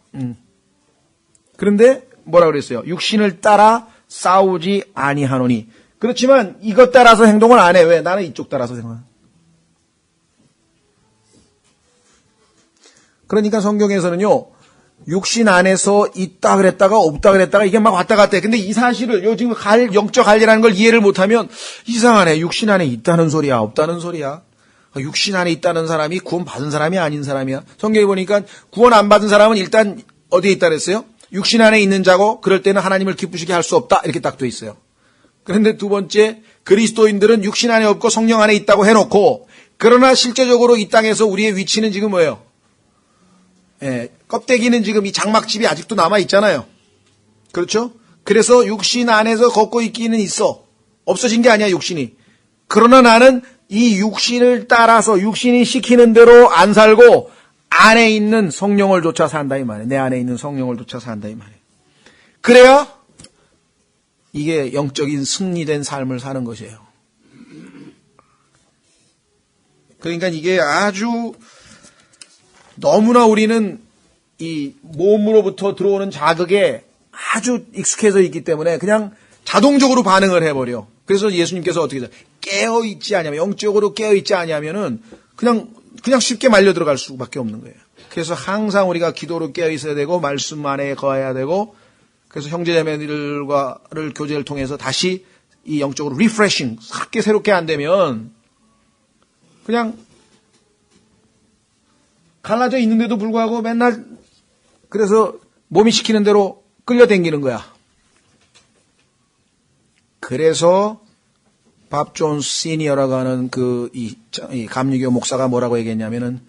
그런데 뭐라고 그랬어요? 육신을 따라 싸우지 아니하노니. 그렇지만 이것 따라서 행동을 안 해. 왜? 나는 이쪽 따라서 생각해. 그러니까 성경에서는요, 육신 안에서 있다 그랬다가 없다 그랬다가 이게 막 왔다 갔다 해. 근데 이 사실을 요즘 영적 관리라는 걸 이해를 못하면 이상하네. 육신 안에 있다는 소리야, 없다는 소리야. 육신 안에 있다는 사람이 구원 받은 사람이 아닌 사람이야. 성경에 보니까 구원 안 받은 사람은 일단 어디에 있다 그랬어요? 육신 안에 있는 자고 그럴 때는 하나님을 기쁘시게 할 수 없다. 이렇게 딱 돼 있어요. 그런데 두 번째, 그리스도인들은 육신 안에 없고 성령 안에 있다고 해놓고, 그러나 실제적으로 이 땅에서 우리의 위치는 지금 뭐예요? 껍데기는 지금 이 장막집이 아직도 남아있잖아요. 그렇죠? 그래서 육신 안에서 걷고 있기는 있어. 없어진 게 아니야, 육신이. 그러나 나는 이 육신을 따라서 육신이 시키는 대로 안 살고 안에 있는 성령을 쫓아 산다 이 말이에요. 내 안에 있는 성령을 쫓아 산다 이 말이에요. 그래야 이게 영적인 승리된 삶을 사는 것이에요. 그러니까 이게 아주 너무나 우리는 이 몸으로부터 들어오는 자극에 아주 익숙해져 있기 때문에 그냥 자동적으로 반응을 해버려. 그래서 예수님께서 어떻게 해요? 깨어있지 않으면, 영적으로 깨어있지 않으면은 그냥 쉽게 말려 들어갈 수밖에 없는 거예요. 그래서 항상 우리가 기도로 깨어있어야 되고, 말씀 안에 거해야 되고, 그래서 형제자매들과를 교제를 통해서 다시 이 영적으로 리프레싱, 새롭게 안 되면 그냥 갈라져 있는데도 불구하고 맨날 그래서 몸이 시키는 대로 끌려다니는 거야. 그래서 밥 존스 시니어라고 하는 이 감리교 목사가 뭐라고 얘기했냐면은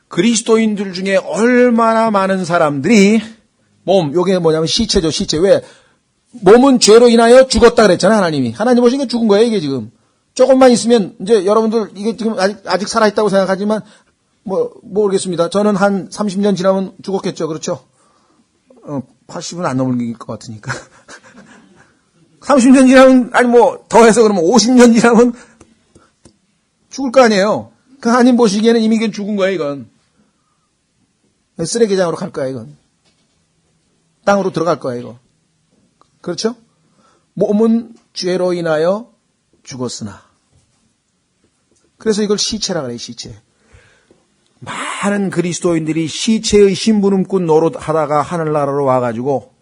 그리스도인들 중에 얼마나 많은 사람들이 요게 뭐냐면 시체죠, 시체. 왜? 몸은 죄로 인하여 죽었다 그랬잖아요, 하나님이. 하나님 보시기에 죽은 거예요, 이게 지금. 조금만 있으면, 이제 여러분들, 이게 지금 아직 살아있다고 생각하지만, 모르겠습니다. 저는 한 30년 지나면 죽었겠죠, 그렇죠? 80은 안 넘을 것 같으니까. 30년 지나면, 더해서 그러면 50년 지나면 죽을 거 아니에요. 그 하나님 보시기에는 이미 이건 죽은 거예요, 이건. 쓰레기장으로 갈 거야, 이건. 땅으로 들어갈 거야, 이거. 그렇죠? 몸은 죄로 인하여 죽었으나. 그래서 이걸 시체라 그래요, 시체. 많은 그리스도인들이 시체의 심부름꾼 노릇하다가 하늘나라로 와가지고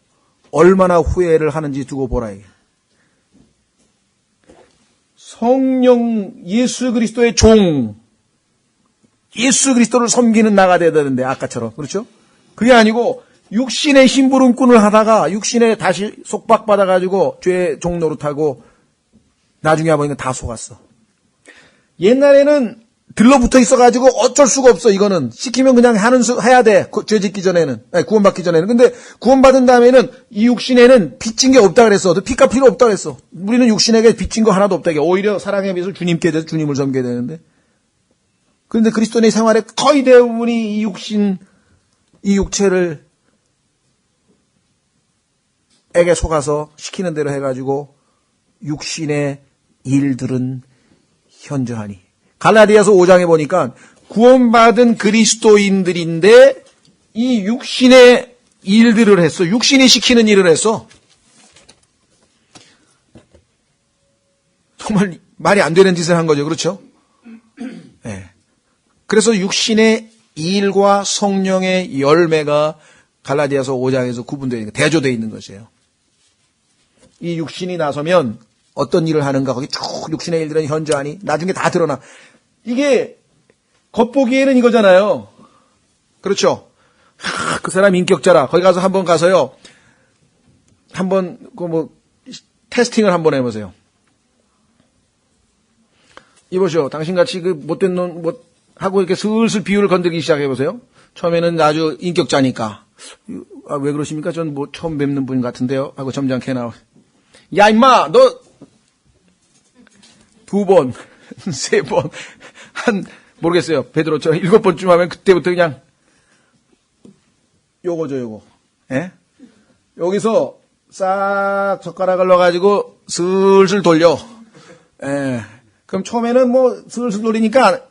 얼마나 후회를 하는지 두고 보라, 이게. 성령 예수 그리스도의 종, 예수 그리스도를 섬기는 나가 돼야 되는데, 아까처럼. 그렇죠? 그게 아니고, 육신의 심부름꾼을 하다가 육신에 다시 속박받아가지고 죄의 종 노릇하고 나중에 와보니까 다 속았어. 옛날에는 들러붙어 있어가지고 어쩔 수가 없어. 이거는 시키면 그냥 해야 돼. 죄 짓기 전에는, 구원받기 전에는. 근데 구원받은 다음에는 이 육신에는 빚진 게 없다 그랬어. 피가 필요 없다 그랬어. 우리는 육신에게 빚진 거 하나도 없다. 오히려 사랑의 빚을 주님께 대해서 주님을 섬겨야 되는데. 그런데 그리스도인의 생활에 거의 대부분이 이 육체를 에게 속아서 시키는 대로 해가지고 육신의 일들은 현저하니. 갈라디아서 5장에 보니까 구원받은 그리스도인들인데 이 육신의 일들을 했어. 육신이 시키는 일을 했어. 정말 말이 안 되는 짓을 한 거죠. 그렇죠? 네. 그래서 육신의 일과 성령의 열매가 갈라디아서 5장에서 구분되어 있는, 대조되어 있는 것이에요. 이 육신이 나서면 어떤 일을 하는가, 거기 쭉 육신의 일들은 현저하니 나중에 다 드러나. 이게 겉보기에는 이거잖아요. 그렇죠? 그 사람 인격자라. 거기 가서 한번 가서요. 한번 테스팅을 한번 해보세요. 이보시오. 당신같이 그 못된 놈 하고 이렇게 슬슬 비율을 건들기 시작해보세요. 처음에는 아주 인격자니까. 왜 그러십니까? 전 처음 뵙는 분 같은데요. 하고 점잖게 나와. 야, 임마, 너, 2번, 3번, 모르겠어요. 베드로 7번쯤 하면 그때부터 그냥, 요거. 예? 여기서 싹 젓가락을 넣어가지고 슬슬 돌려. 예. 그럼 처음에는 뭐 슬슬 돌리니까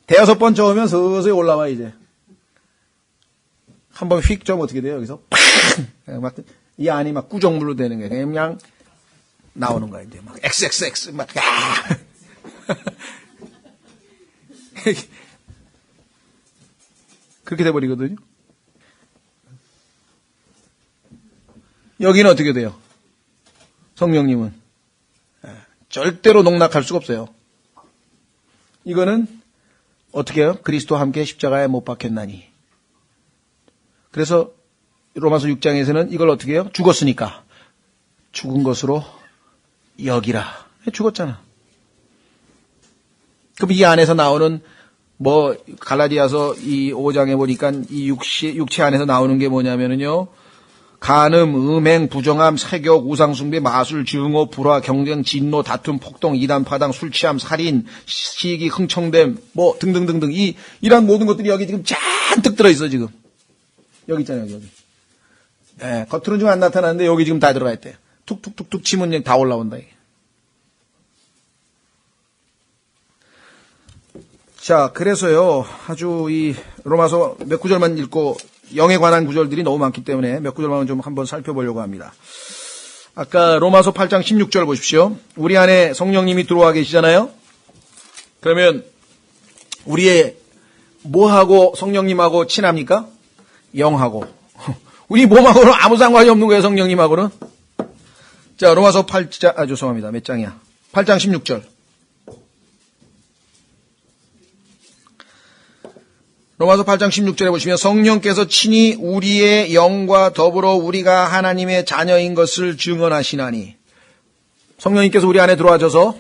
대여섯 번 저으면 서서히 올라와 이제. 한번 휙 좀 어떻게 돼요 여기서? 막 이 안이 막 구정물로 되는 거예요. 그냥 나오는 거야 이제 막 XXX 막. 그렇게 돼버리거든요. 여기는 어떻게 돼요? 성령님은 절대로 농락할 수가 없어요. 이거는 어떻게 해요? 그리스도와 함께 십자가에 못 박혔나니. 그래서 로마서 6장에서는 이걸 어떻게 해요? 죽었으니까 죽은 것으로 여기라. 죽었잖아. 그럼 이 안에서 나오는 뭐 갈라디아서 이 5장에 보니까 이 육체 안에서 나오는 게 뭐냐면은요. 간음, 음행, 부정함, 세욕, 우상숭배, 마술, 증오, 불화, 경쟁, 진노, 다툼, 폭동, 이단, 파당, 술 취함, 살인, 시기, 흥청됨, 뭐 등등등등 이런 모든 것들이 여기 지금 잔뜩 들어있어 지금. 여기 있잖아요 여기. 예, 겉으로는 좀 안 나타나는데 여기 지금 다 들어가 있대요. 툭툭툭툭 치면 그냥 다 올라온다 이게. 자, 그래서요 아주 이 로마서 몇 구절만 읽고 영에 관한 구절들이 너무 많기 때문에 몇 구절만 좀 한번 살펴보려고 합니다. 아까 로마서 8장 16절 보십시오. 우리 안에 성령님이 들어와 계시잖아요. 그러면 우리의 뭐하고 성령님하고 친합니까? 영하고. 우리 몸하고는 아무 상관이 없는 거예요, 성령님하고는. 자, 로마서 8장, 죄송합니다. 몇 장이야? 8장 16절. 로마서 8장 16절에 보시면 성령께서 친히 우리의 영과 더불어 우리가 하나님의 자녀인 것을 증언하시나니. 성령님께서 우리 안에 들어와셔서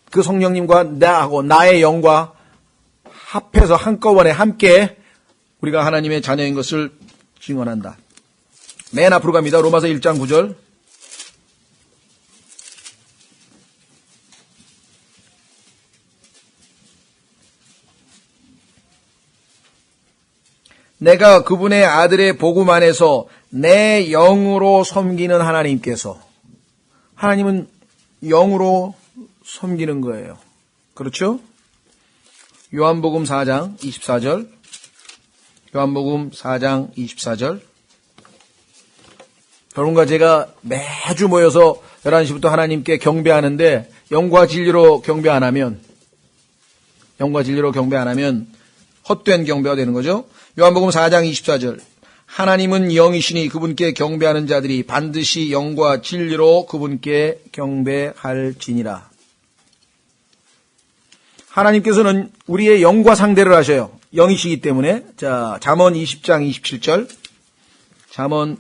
그 성령님과 나하고 나의 영과 합해서 한꺼번에 함께 우리가 하나님의 자녀인 것을 증언한다. 맨 앞으로 갑니다. 로마서 1장 9절. 내가 그분의 아들의 복음 안에서 내 영으로 섬기는 하나님께서. 하나님은 영으로 섬기는 거예요. 그렇죠? 요한복음 4장 24절. 요한복음 4장 24절. 여러분과 제가 매주 모여서 11시부터 하나님께 경배하는데 영과 진리로 경배 안 하면 헛된 경배가 되는 거죠. 요한복음 4장 24절. 하나님은 영이시니 그분께 경배하는 자들이 반드시 영과 진리로 그분께 경배할지니라. 하나님께서는 우리의 영과 상대를 하셔요. 영이시기 때문에. 자, 잠언 20장 27절. 잠언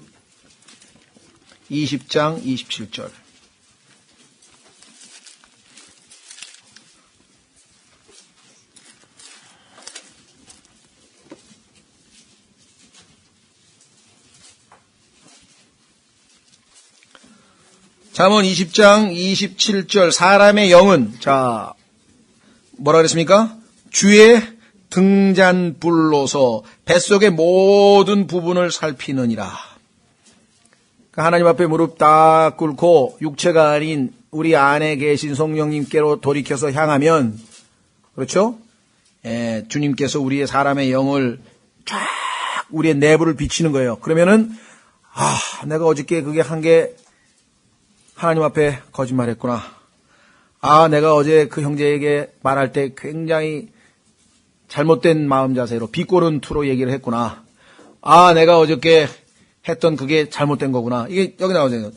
20장 27절. 잠언 20장 27절. 사람의 영은, 자, 뭐라 그랬습니까? 주의 등잔불로서 뱃속의 모든 부분을 살피느니라. 그러니까 하나님 앞에 무릎 딱 꿇고 육체가 아닌 우리 안에 계신 성령님께로 돌이켜서 향하면, 그렇죠? 주님께서 우리의 사람의 영을 쫙 우리의 내부를 비치는 거예요. 그러면은 내가 어저께 그게 한 게 하나님 앞에 거짓말했구나. 내가 어제 그 형제에게 말할 때 굉장히 잘못된 마음 자세로 비꼬는 투로 얘기를 했구나. 내가 어저께 했던 그게 잘못된 거구나. 이게 여기 나오잖아요.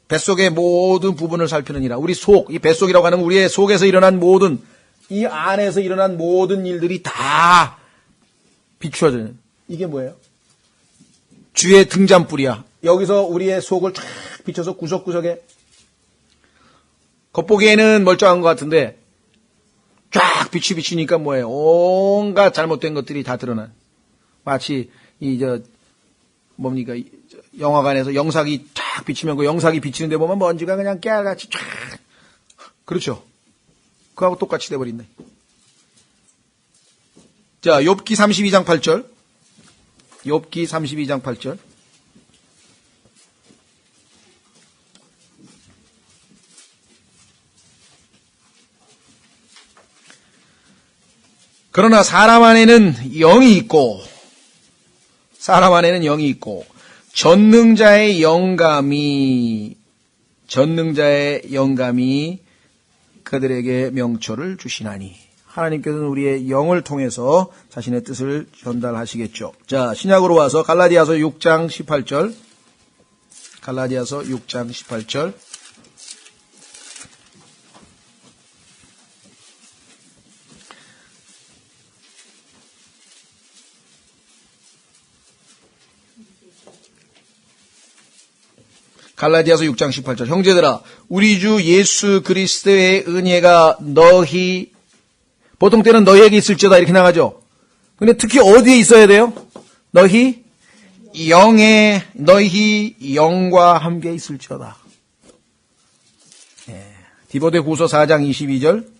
뱃속의 모든 부분을 살피느니라. 우리 속, 이 뱃속이라고 하는 우리의 속에서 일어난 모든, 이 안에서 일어난 모든 일들이 다 비추어져요. 이게 뭐예요? 주의 등잔불이야. 여기서 우리의 속을 쫙 비춰서 구석구석에, 겉보기에는 멀쩡한 것 같은데 쫙 빛이 비치니까 뭐예요? 온갖 잘못된 것들이 다 드러난. 마치 뭡니까? 영화관에서 영상이 쫙 비치면 그 영상이 비치는데 보면 먼지가 그냥 깨알같이 쫙. 그렇죠? 그하고 똑같이 돼버린다. 자, 욥기 32장 8절. 욥기 32장 8절. 그러나 사람 안에는 영이 있고 전능자의 영감이 그들에게 명초를 주시나니. 하나님께서는 우리의 영을 통해서 자신의 뜻을 전달하시겠죠. 자, 신약으로 와서 갈라디아서 6장 18절. 갈라디아서 6장 18절. 갈라디아서 6장 18절. 형제들아, 우리 주 예수 그리스도의 은혜가 보통 때는 너희에게 있을지어다 이렇게 나가죠. 근데 특히 어디에 있어야 돼요? 너희 영과 함께 있을지어다. 디모데후서 4장 22절.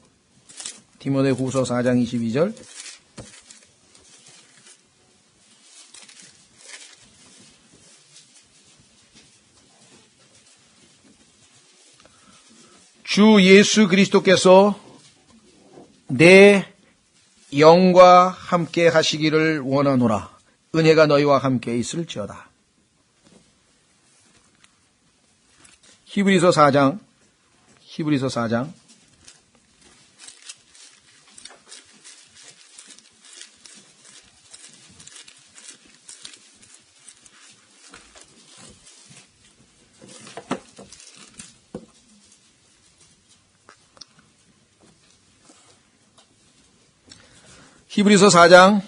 디모데후서 4장 22절. 주 예수 그리스도께서 내 영과 함께 하시기를 원하노라. 은혜가 너희와 함께 있을지어다. 히브리서 4장. 히브리서 4장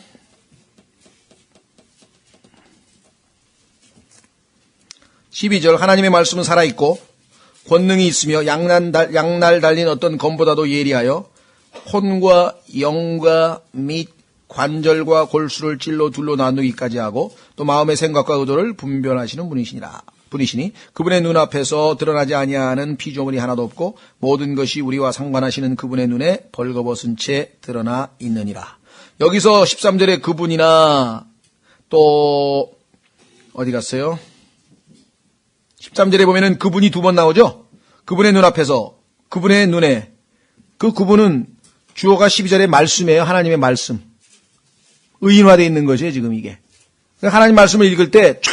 12절. 하나님의 말씀은 살아있고 권능이 있으며 양날 달린 어떤 검보다도 예리하여 혼과 영과 및 관절과 골수를 찔러 둘로 나누기까지 하고 또 마음의 생각과 의도를 분별하시는 분이시니 그분의 눈앞에서 드러나지 아니하는 피조물이 하나도 없고 모든 것이 우리와 상관하시는 그분의 눈에 벌거벗은 채 드러나 있느니라. 여기서 13절에 그분이나 또 어디 갔어요? 13절에 보면은 그분이 두 번 나오죠? 그분의 눈앞에서, 그분의 눈에. 그 그분은 주어가 12절의 말씀이에요. 하나님의 말씀. 의인화되어 있는 거죠, 지금 이게. 하나님 말씀을 읽을 때 쫙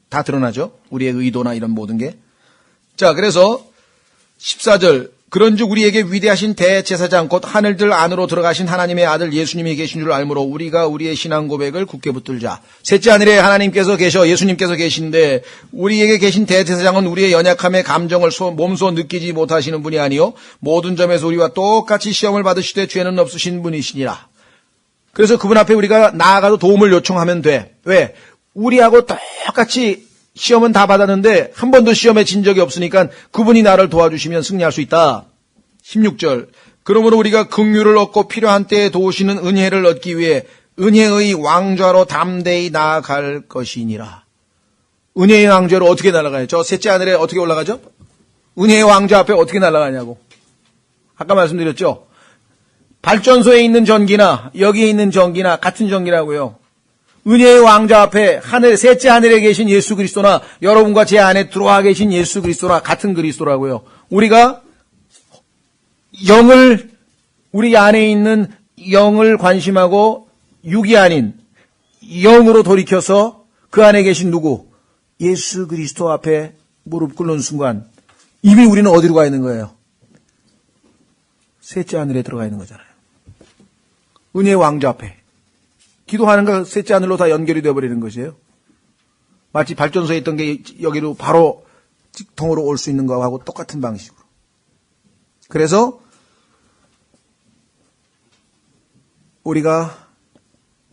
다 드러나죠? 우리의 의도나 이런 모든 게. 자, 그래서 14절. 그런즉 우리에게 위대하신 대제사장 곧 하늘들 안으로 들어가신 하나님의 아들 예수님이 계신 줄 알므로 우리가 우리의 신앙 고백을 굳게 붙들자. 셋째 하늘에 하나님께서 계셔 예수님께서 계신데 우리에게 계신 대제사장은 우리의 연약함의 감정을 몸소 느끼지 못하시는 분이 아니요 모든 점에서 우리와 똑같이 시험을 받으시되 죄는 없으신 분이시니라. 그래서 그분 앞에 우리가 나아가도 도움을 요청하면 돼. 왜? 우리하고 똑같이 시험은 다 받았는데 한 번도 시험에 진 적이 없으니까 그분이 나를 도와주시면 승리할 수 있다. 16절. 그러므로 우리가 긍휼을 얻고 필요한 때에 도우시는 은혜를 얻기 위해 은혜의 왕좌로 담대히 나아갈 것이니라. 은혜의 왕좌로 어떻게 날아가요? 저 셋째 하늘에 어떻게 올라가죠? 은혜의 왕좌 앞에 어떻게 날아가냐고. 아까 말씀드렸죠? 발전소에 있는 전기나 여기에 있는 전기나 같은 전기라고요. 은혜의 왕좌 앞에 셋째 하늘에 계신 예수 그리스도나 여러분과 제 안에 들어와 계신 예수 그리스도나 같은 그리스도라고요. 우리가 우리 안에 있는 영을 관심하고 육이 아닌 영으로 돌이켜서 그 안에 계신 누구? 예수 그리스도 앞에 무릎 꿇는 순간 이미 우리는 어디로 가 있는 거예요? 셋째 하늘에 들어가 있는 거잖아요. 은혜의 왕좌 앞에. 기도하는 거 셋째 하늘로 다 연결이 되어버리는 것이에요. 마치 발전소에 있던 게 여기로 바로 직통으로 올 수 있는 거하고 똑같은 방식으로. 그래서 우리가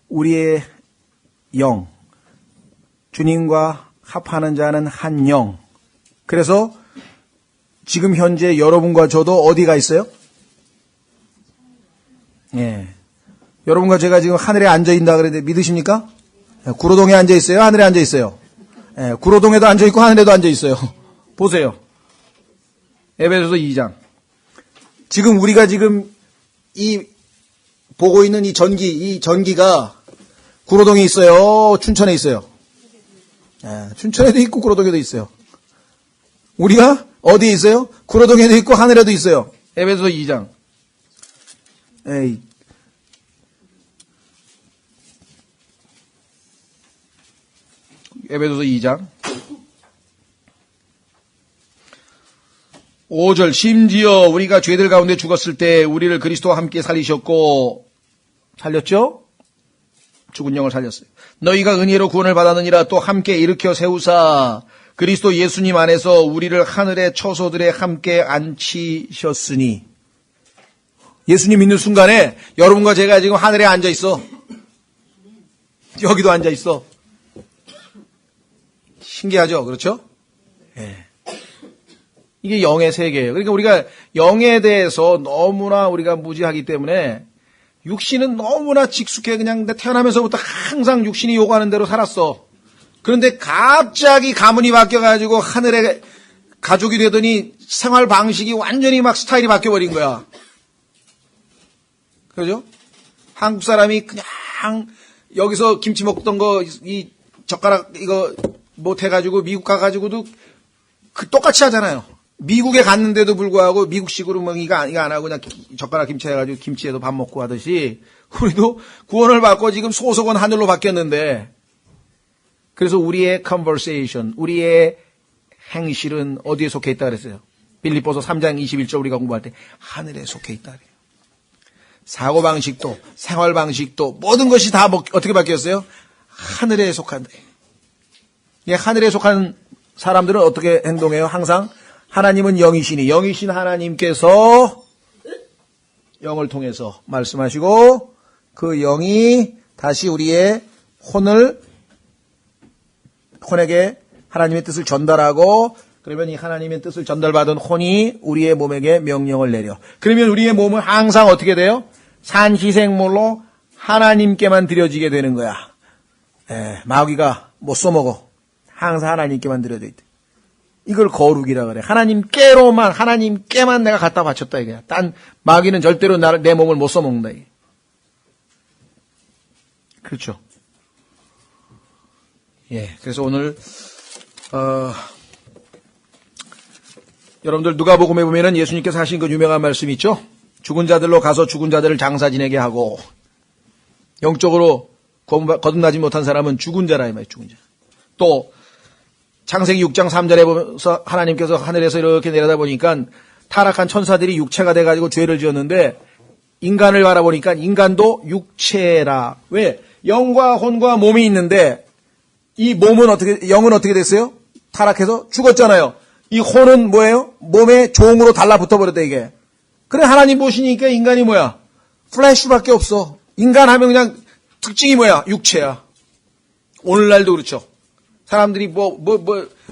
우리의 영, 주님과 합하는 자는 한 영. 그래서 지금 현재 여러분과 저도 어디가 있어요? 예. 여러분과 제가 지금 하늘에 앉아있다 그랬는데 믿으십니까? 구로동에 앉아있어요? 하늘에 앉아있어요? 구로동에도 앉아있고 하늘에도 앉아있어요. 보세요. 에베소서 2장. 지금 우리가 지금 보고 있는 이 전기가 구로동에 있어요? 춘천에 있어요? 춘천에도 있고 구로동에도 있어요. 우리가 어디에 있어요? 구로동에도 있고 하늘에도 있어요. 에베소서 2장. 에베소서 2장 5절 심지어 우리가 죄들 가운데 죽었을 때 우리를 그리스도와 함께 살리셨고 살렸죠? 죽은 영을 살렸어요. 너희가 은혜로 구원을 받았느니라 또 함께 일으켜 세우사 그리스도 예수님 안에서 우리를 하늘의 처소들에 함께 앉히셨으니 예수님 믿는 순간에 여러분과 제가 지금 하늘에 앉아 있어. 여기도 앉아 있어. 신기하죠? 그렇죠? 예. 이게 영의 세계예요. 그러니까 우리가 영에 대해서 너무나 우리가 무지하기 때문에 육신은 너무나 직숙해. 그냥 태어나면서부터 항상 육신이 요구하는 대로 살았어. 그런데 갑자기 가문이 바뀌어가지고 하늘에 가족이 되더니 생활 방식이 완전히 막 스타일이 바뀌어버린 거야. 그죠? 한국 사람이 그냥 여기서 김치 먹던 거, 이 젓가락 이거 못해가지고 미국 가가지고도 똑같이 하잖아요. 미국에 갔는데도 불구하고 미국식으로 뭐 이거 안 하고 그냥 젓가락 김치 해가지고 김치에도 밥 먹고 하듯이 우리도 구원을 받고 지금 소속은 하늘로 바뀌었는데 그래서 우리의 conversation, 우리의 행실은 어디에 속해 있다 그랬어요? 빌립보서 3장 21절 우리가 공부할 때 하늘에 속해 있다 그래요. 사고방식도 생활방식도 모든 것이 다 어떻게 바뀌었어요? 하늘에 속한다. 하늘에 속한 사람들은 어떻게 행동해요? 항상 하나님은 영이시니 영이신 하나님께서 영을 통해서 말씀하시고 그 영이 다시 우리의 혼에게 하나님의 뜻을 전달하고 그러면 이 하나님의 뜻을 전달받은 혼이 우리의 몸에게 명령을 내려. 그러면 우리의 몸은 항상 어떻게 돼요? 산희생물로 하나님께만 드려지게 되는 거야. 마귀가 못 써먹어. 항상 하나님께만 드려져 있대. 이걸 거룩이라 그래. 하나님께만 내가 갖다 바쳤다 이거야. 딴 마귀는 절대로 내 몸을 못 써먹는다 이게. 그렇죠. 그래서 오늘 여러분들 누가복음에 보면은 예수님께서 하신 그 유명한 말씀이 있죠. 죽은 자들로 가서 죽은 자들을 장사 지내게 하고 영적으로 거듭나지 못한 사람은 죽은 자라 이 말이에요. 죽은 자. 또 창세기 6장 3절에 보면서 하나님께서 하늘에서 이렇게 내려다보니까 타락한 천사들이 육체가 돼가지고 죄를 지었는데 인간을 바라보니까 인간도 육체라. 왜? 영과 혼과 몸이 있는데 이 영은 어떻게 됐어요? 타락해서 죽었잖아요. 이 혼은 뭐예요? 몸에 종으로 달라붙어 버렸다 이게. 그래 하나님 보시니까 인간이 뭐야? 플래시밖에 없어. 인간 하면 그냥 특징이 뭐야? 육체야. 오늘날도 그렇죠. 사람들이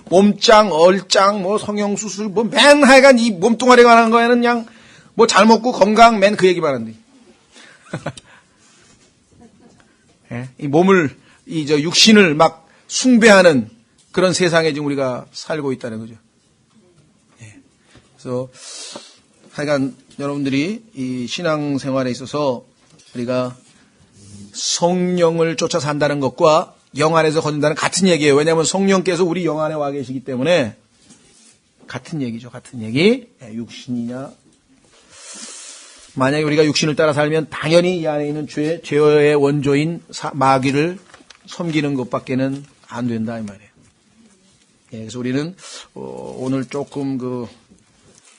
몸짱, 얼짱, 성형수술, 맨 하여간 이 몸뚱아리에 관한 거에는 그냥 잘 먹고 건강 맨 그 얘기만 하는데. 이 몸을, 육신을 막 숭배하는 그런 세상에 지금 우리가 살고 있다는 거죠. 그래서 하여간 여러분들이 이 신앙생활에 있어서 우리가 성령을 쫓아 산다는 것과 영 안에서 걷는다는 같은 얘기예요. 왜냐하면 성령께서 우리 영 안에 와 계시기 때문에 같은 얘기죠. 같은 얘기. 육신이냐. 만약에 우리가 육신을 따라 살면 당연히 이 안에 있는 죄의 원조인 마귀를 섬기는 것밖에는 안 된다 이 말이에요. 그래서 우리는 오늘 조금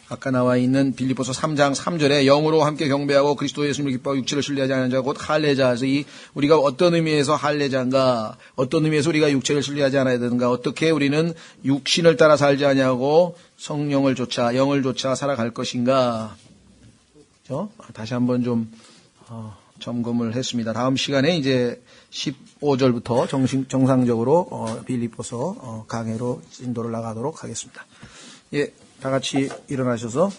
아까 나와 있는 빌립보서 3장 3절에 영으로 함께 경배하고 그리스도 예수님을 기뻐하고 육체를 신뢰하지 않는 자 곧 할례자에서 우리가 어떤 의미에서 할례자인가, 어떤 의미에서 우리가 육체를 신뢰하지 않아야 되는가, 어떻게 우리는 육신을 따라 살지 않냐고 성령을 쫓아 영을 쫓아 살아갈 것인가. 그렇죠? 다시 한번 좀 점검을 했습니다. 다음 시간에 이제 15절부터 정상적으로 빌립보서 강해로 인도를 나가도록 하겠습니다. 다 같이 일어나셔서